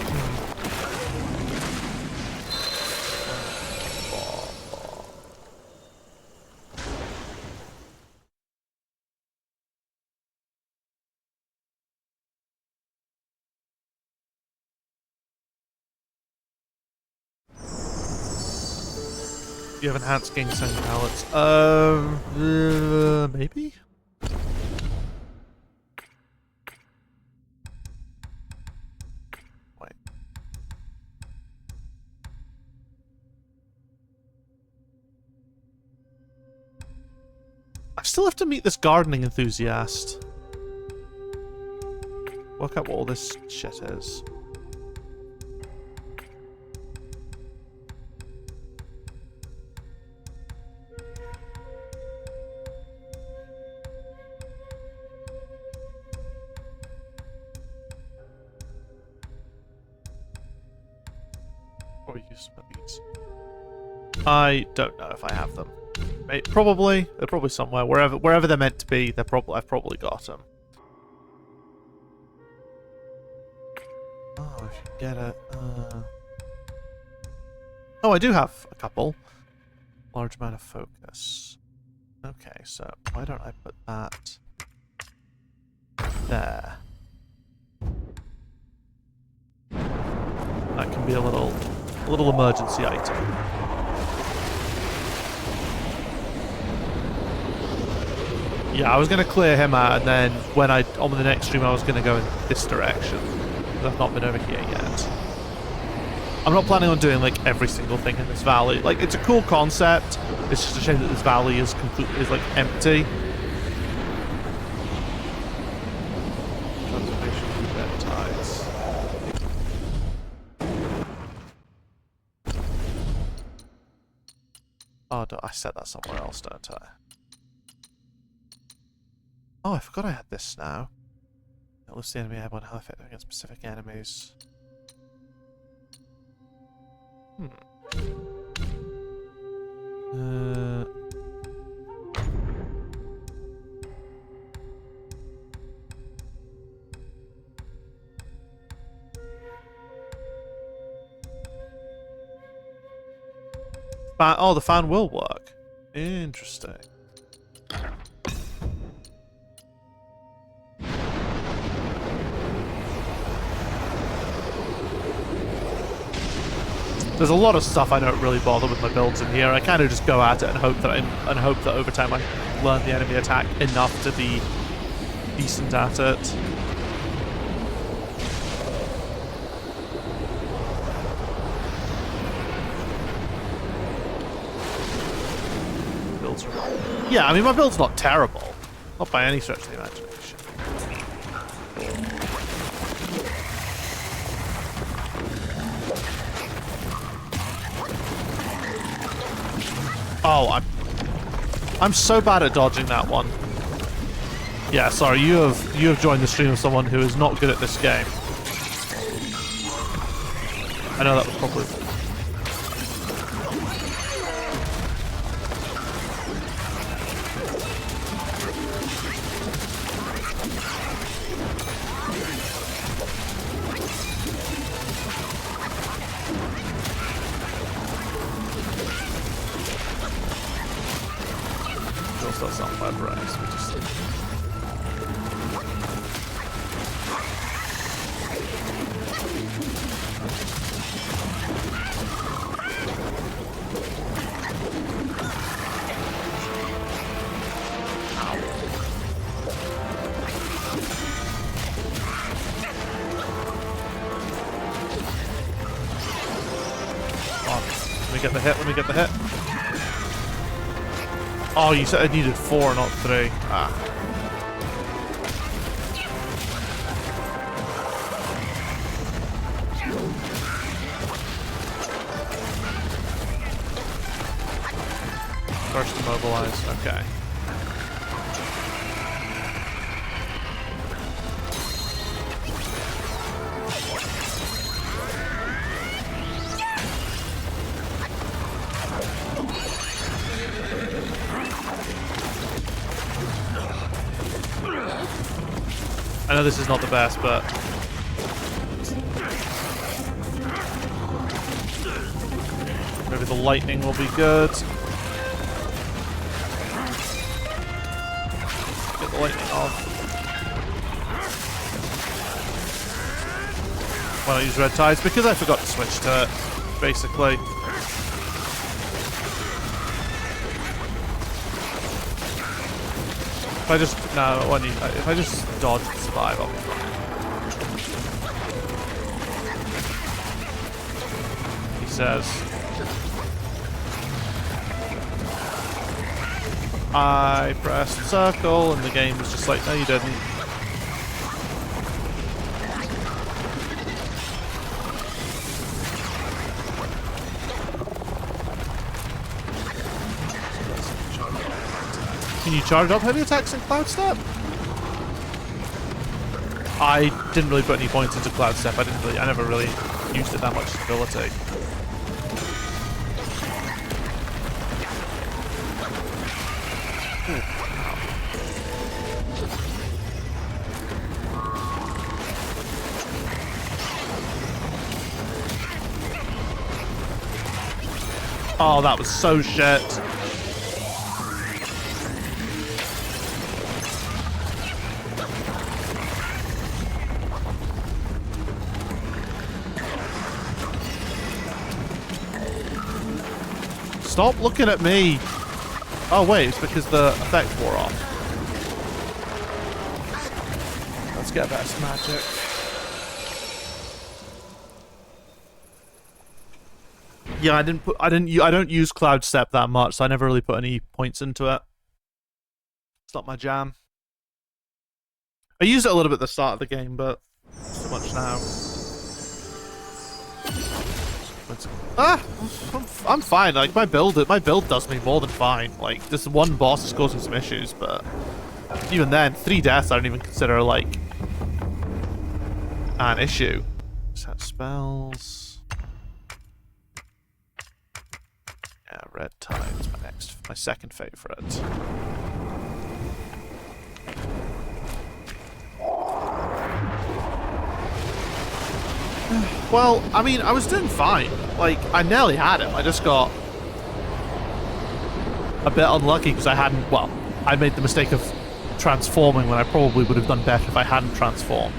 You have enhanced ginseng pellets. Maybe? Wait. I still have to meet this gardening enthusiast. Work out what all this shit is. Or use these. I don't know if I have them. Probably. They're probably somewhere. Wherever they're meant to be, I've probably got them. Oh, I should get it. Oh, I do have a couple. Large amount of focus. Okay, so why don't I put that there? That can be a little emergency item. Yeah, I was going to clear him out, and then when on the next stream I was going to go in this direction. I've not been over here yet. I'm not planning on doing like every single thing in this valley. Like, it's a cool concept. It's just a shame that this valley is like empty. Transformation of red tides. Oh, I set that somewhere else, don't I? Oh, I forgot I had this now. It lifts the enemy airborne health effect against specific enemies. Oh, the fan will work. Interesting. There's a lot of stuff I don't really bother with my builds in here. I kind of just go at it and hope that over time I learn the enemy attack enough to be decent at it. Yeah, I mean, my build's not terrible. Not by any stretch of the imagination. Oh, I'm so bad at dodging that one. Yeah, sorry, you have joined the stream of someone who is not good at this game. I know that was probably... That's not bad, right? So we just... Let me get the hit, let me get the hit. Oh, you said I needed 4, not 3. Ah. First immobilize, okay. I know this is not the best, but maybe the lightning will be good. Get the lightning off. Why not use red tides? Because I forgot to switch to it, basically. If I just if I just dodge and survive, I'll be fine. He says, I pressed circle, and the game was just like, no, you didn't. Can you charge up heavy attacks in Cloud Step? I didn't really put any points into Cloud Step. I never really used it that much ability. Oh, that was so shit. Stop looking at me. Oh wait, it's because the effect wore off. Let's get best magic. Yeah, I don't use Cloud Step that much, so I never really put any points into it. It's not my jam. I used it a little bit at the start of the game, but not so much now. I'm fine. Like my build does me more than fine. Like this one boss is causing some issues, but even then, 3 deaths I don't even consider like an issue. Set spells. Yeah, Red Tide's my second favorite. Well, I mean, I was doing fine. Like, I nearly had him. I just got a bit unlucky because I made the mistake of transforming when I probably would have done better if I hadn't transformed.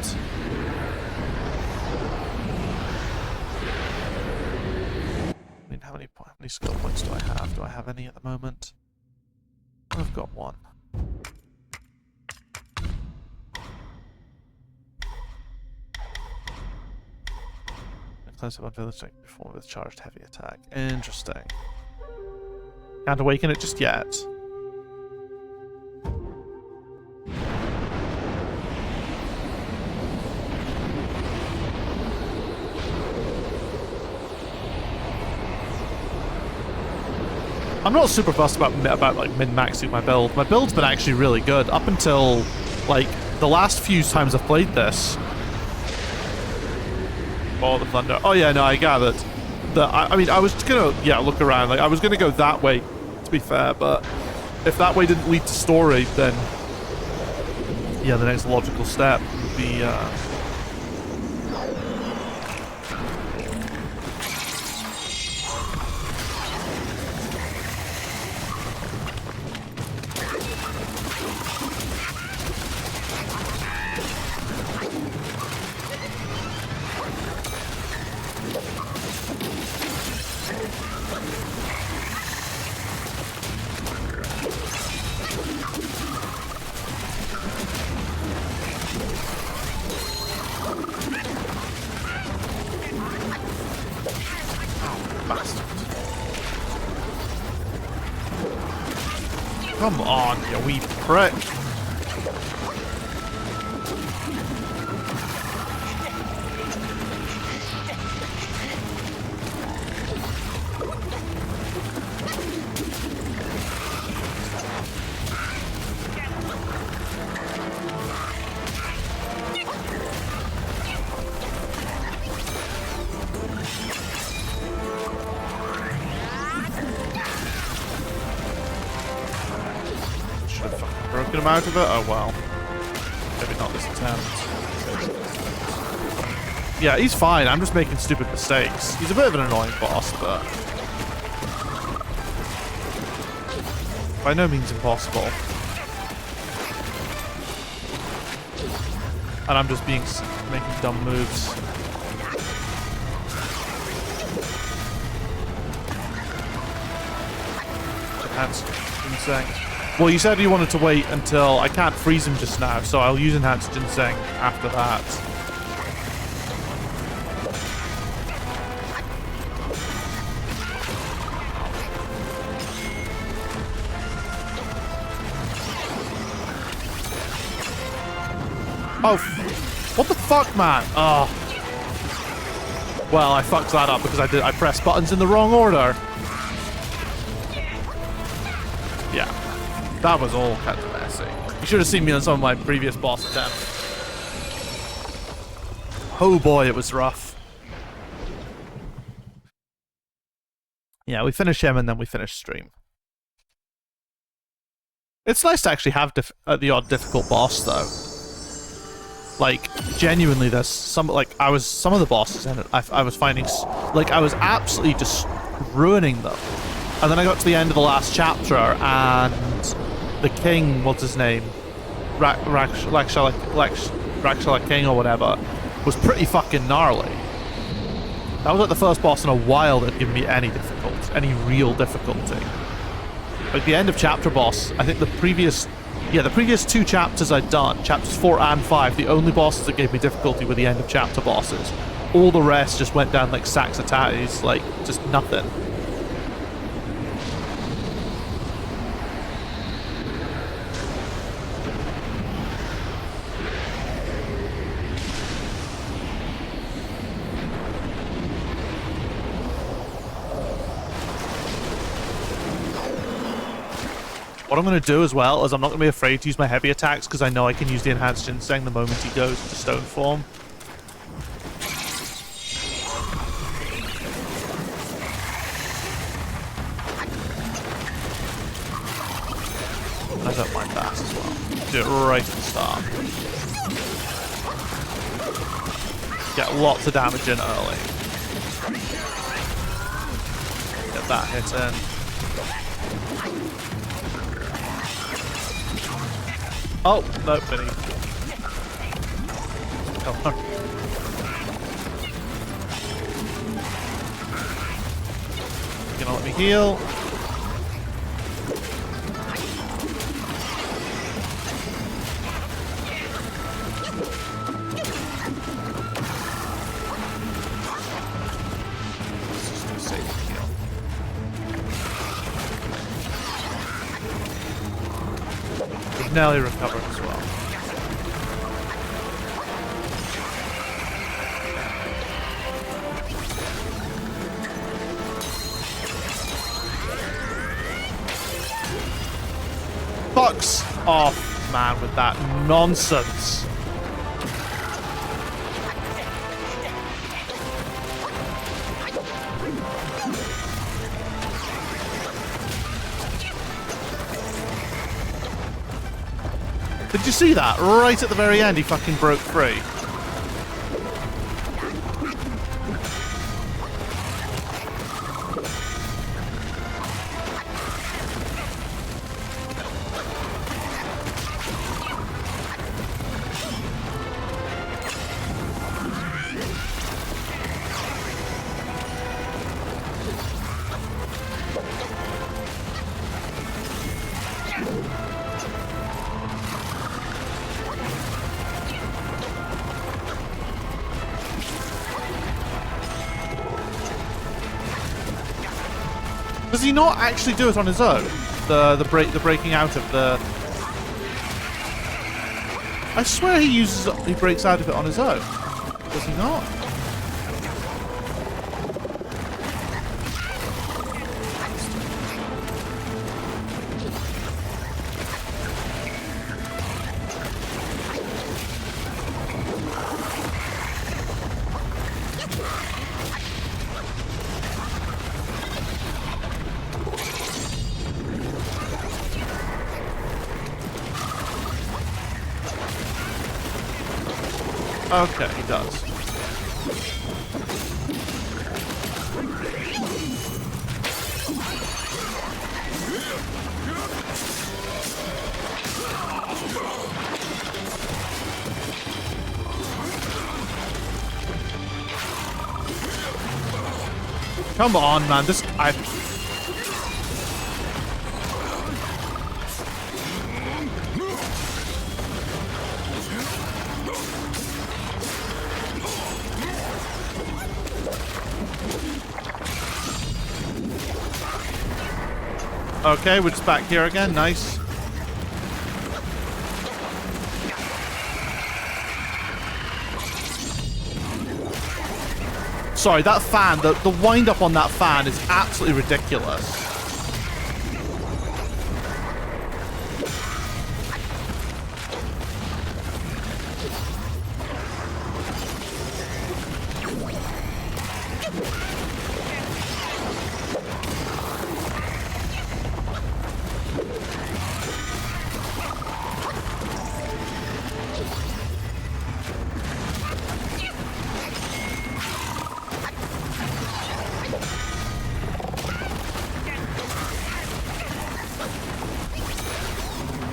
I mean, how many skill points do I have? Do I have any at the moment? I've got 1. Close up on village before with charged heavy attack. Interesting. Can't awaken it just yet. I'm not super fussed about like min-maxing my build. My build's been actually really good up until like the last few times I've played this. Oh, the thunder. Oh yeah, no, I gathered. I mean, I was gonna, look around. Like, I was gonna go that way, to be fair, but if that way didn't lead to story, then yeah, the next logical step would be, come on, you wee prick. Broken him out of it? Oh well. Maybe not this attempt. Yeah, he's fine. I'm just making stupid mistakes. He's a bit of an annoying boss, but by no means impossible. And I'm just making dumb moves. Japan's insane. Well, you said you wanted to wait until... I can't freeze him just now, so I'll use Enhanced Ginseng after that. Oh, what the fuck, man? Oh. Well, I fucked that up because I pressed buttons in the wrong order. Yeah, that was all kind of messy. You should have seen me on some of my previous boss attempts. Oh boy, it was rough. Yeah, we finish him and then we finish stream. It's nice to actually have the odd difficult boss, though. Like, genuinely, there's some, like, some of the bosses in it, I was finding, like, I was absolutely just ruining them. And then I got to the end of the last chapter, and the king, what's his name? Rakshala King or whatever, was pretty fucking gnarly. That was like the first boss in a while that gave me any difficulty, any real difficulty. Like, the end of chapter boss, I think the previous 2 chapters I'd done, chapters 4 and 5, the only bosses that gave me difficulty were the end of chapter bosses. All the rest just went down like sacks of tatties, like, just nothing. What I'm going to do as well is I'm not going to be afraid to use my heavy attacks because I know I can use the Enhanced Ginseng the moment he goes into stone form. I don't mind that as well. Do it right at the start. Get lots of damage in early. Get that hit in. Oh, no, Vinny. Come on. You gonna let me heal? Let's just do a save heal. Nearly recovered as well. Fucks off, man, with that nonsense. Did you see that? Right at the very end, he fucking broke free. Does he not actually do it on his own? The breaking out of the... I swear he breaks out of it on his own. Does he not? Okay, he does. Come on, man. Okay, we're just back here again. Nice. Sorry, that fan, the wind-up on that fan is absolutely ridiculous.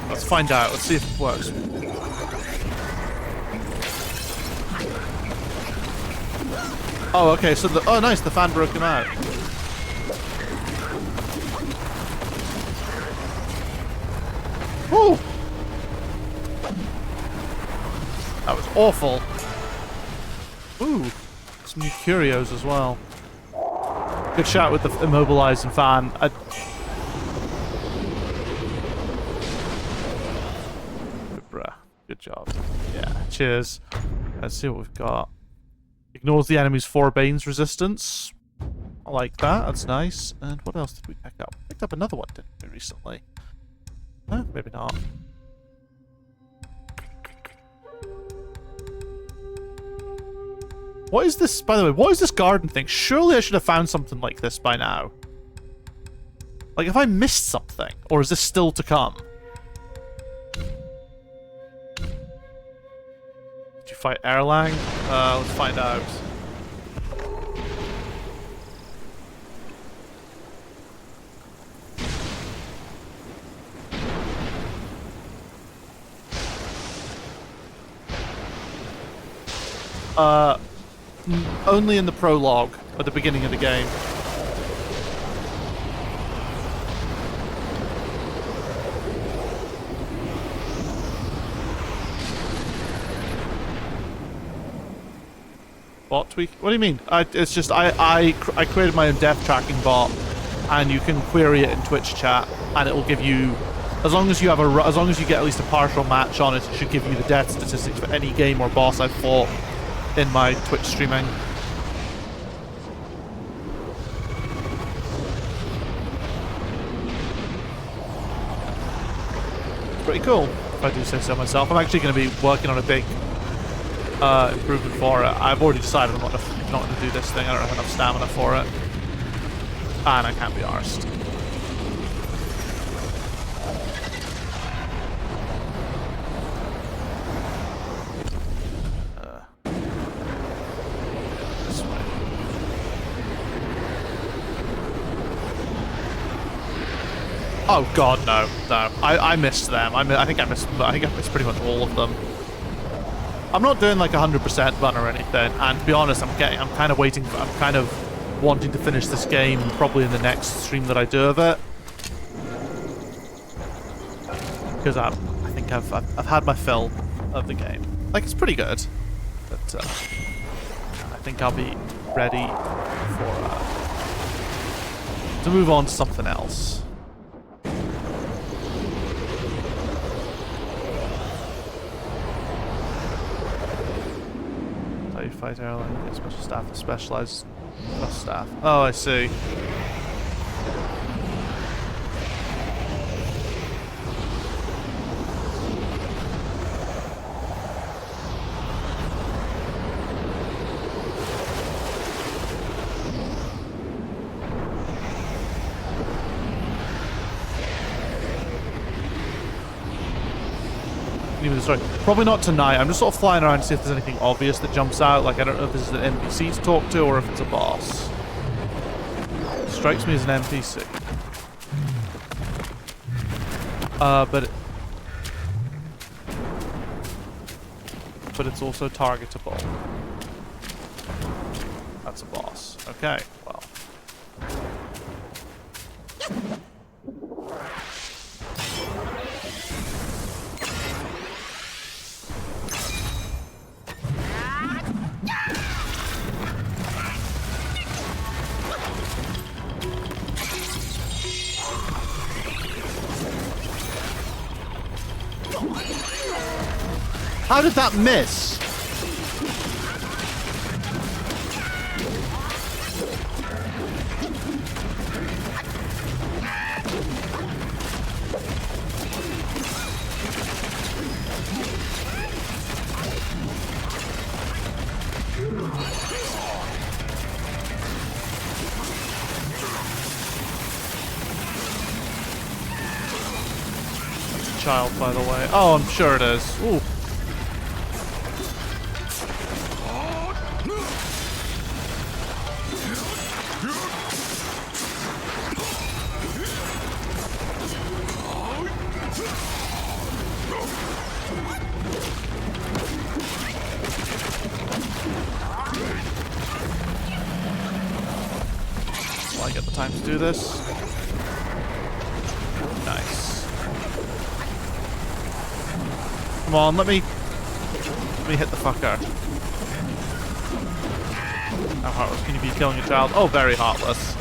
Let's find out. Let's see if it works. Oh, okay. So oh, nice. The fan broke him out. Woo! That was awful. Ooh, some new curios as well. Good shot with the immobilizing fan. Good job. Yeah, cheers. Let's see what we've got. Ignores the enemy's 4 Bane's resistance. I like that. That's nice. And what else did we pick up? Picked up another one, didn't we, recently? No, maybe not. What is this, by the way? What is this garden thing? Surely I should have found something like this by now. Like, have I missed something? Or is this still to come? Did you fight Erlang? Let's find out. Only in the prologue at the beginning of the game. Bot tweak? What do you mean? It's just I created my own death tracking bot, and you can query it in Twitch chat, and it will give you, as long as you have as long as you get at least a partial match on it, it should give you the death statistics for any game or boss I've fought in my Twitch streaming. Pretty cool, if I do say so myself. I'm actually going to be working on a big improvement for it. I've already decided I'm not going to do this thing. I don't have enough stamina for it. And I can't be arsed. This way. Oh god, no. I missed them. I think I missed pretty much all of them. I'm not doing like 100% run or anything, and to be honest, I'm kind of wanting to finish this game probably in the next stream that I do of it, because I think I've had my fill of the game. Like, it's pretty good, but I think I'll be ready to move on to something else. Fight airline, special staff and specialized staff. Oh, I see. Sorry, probably not tonight. I'm just sort of flying around to see if there's anything obvious that jumps out. Like, I don't know if this is an NPC to talk to or if it's a boss. Strikes me as an NPC. But it's also targetable. That's a boss. Okay, well. How did that miss? Child, by the way. Oh, I'm sure it is. Ooh. Will I get the time to do this? Nice. Come on, let me hit the fucker. How heartless can you be killing a child? Oh, very heartless.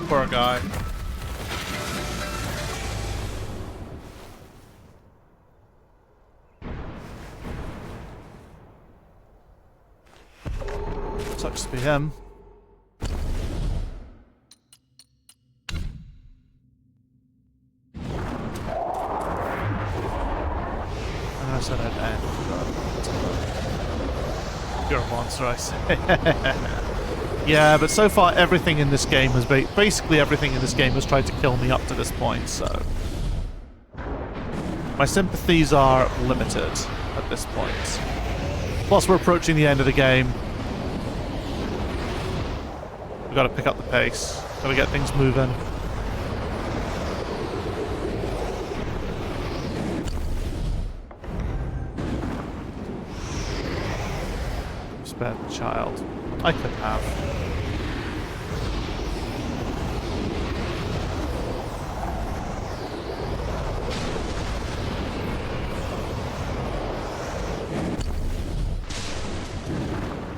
Poor guy. Sucks to be him. I said I'd end. You're a monster, I say. Yeah, but so far everything in this game has basically everything in this game has tried to kill me up to this point, so my sympathies are limited at this point. Plus, we're approaching the end of the game. We've got to pick up the pace. Got to get things moving. Spare the child. I could have.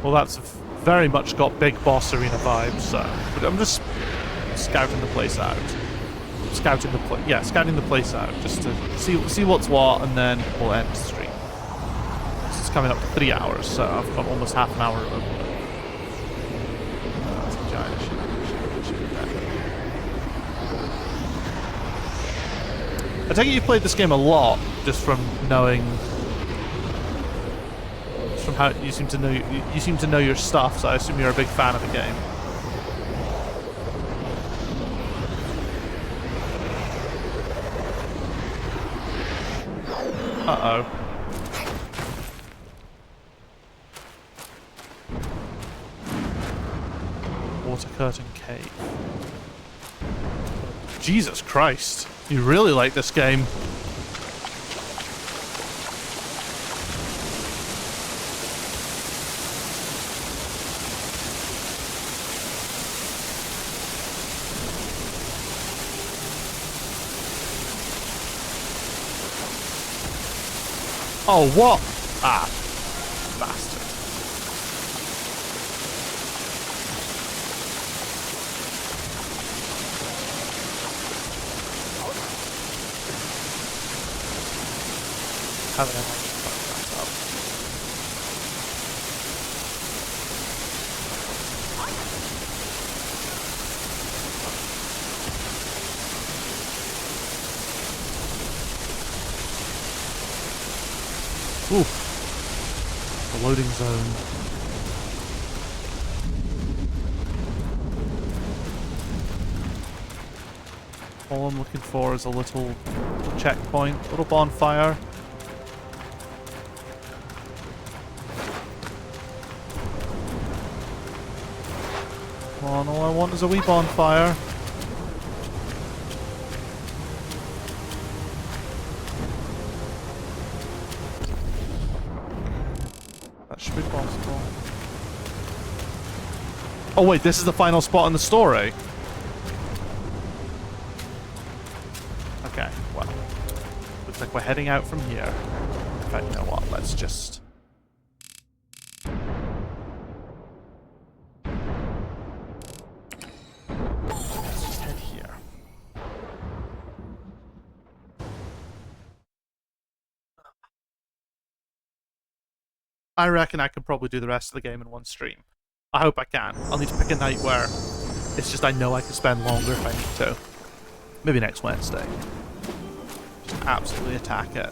Well, that's very much got big boss arena vibes, so but I'm just scouting the place out. Scouting the place out, just to see what's what, and then we'll end the stream. This is coming up to 3 hours, so I've got almost half an hour of that's a giant ship. I take it you played this game a lot, just from knowing. From how you seem to know your stuff, so I assume you're a big fan of the game. Uh-oh. Water Curtain Cave. Jesus Christ. You really like this game. Oh, what? Ah, bastard. How did I manage to fuck that up? Ooh. The loading zone. All I'm looking for is a little checkpoint, a little bonfire. Come on, all I want is a wee bonfire. That should be possible. Oh wait, this is the final spot in the story. Okay, well. Looks like we're heading out from here. In fact, you know what? Let's just... head here. I reckon I could probably do the rest of the game in one stream. I hope I can. I'll need to pick a night where it's just I know I can spend longer if I need to. Maybe next Wednesday. Just absolutely attack it.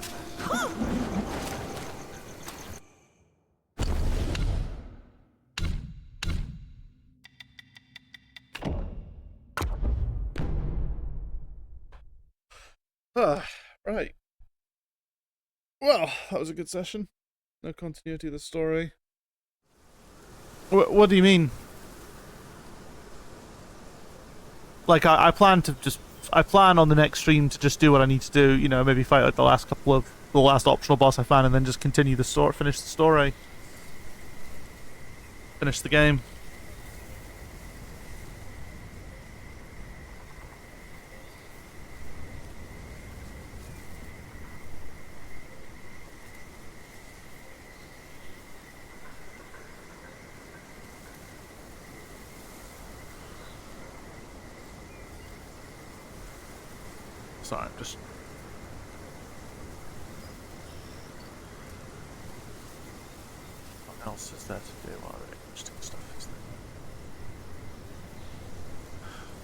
Right. Well, that was a good session. No continuity of the story. What do you mean? Like, I plan to just... I plan on the next stream to just do what I need to do, you know, maybe fight out the last couple of... the last optional boss I found, and then just continue the story, finish the story. Finish the game. Sorry, I'm just... What else is there to do? What other interesting stuff is there?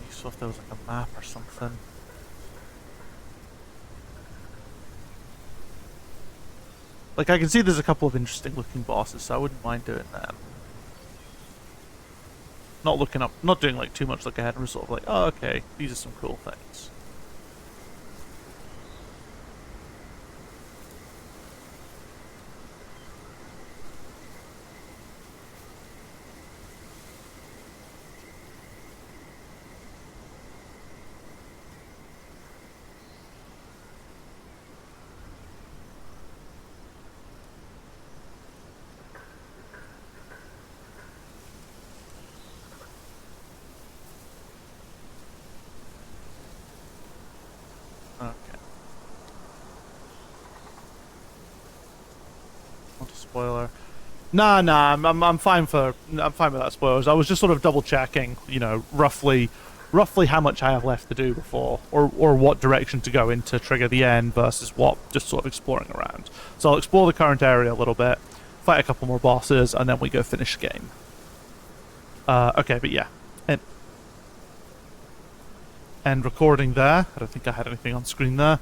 Useful if there was like a map or something. Like, I can see there's a couple of interesting looking bosses, so I wouldn't mind doing them. Not looking up, not doing like too much look ahead, and sort of like, oh okay, these are some cool things. Spoiler. Nah, I'm fine with that spoilers. I was just sort of double checking, you know, roughly how much I have left to do before, or what direction to go in to trigger the end versus what, just sort of exploring around. So I'll explore the current area a little bit, fight a couple more bosses, and then we go finish the game. Okay, but yeah. End recording there. I don't think I had anything on screen there.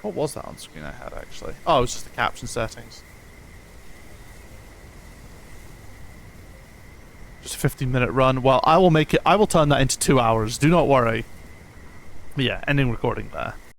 What was that on screen I had, actually? Oh, it was just the caption settings. Just a 15-minute run. Well, I will turn that into 2 hours. Do not worry. But yeah, ending recording there.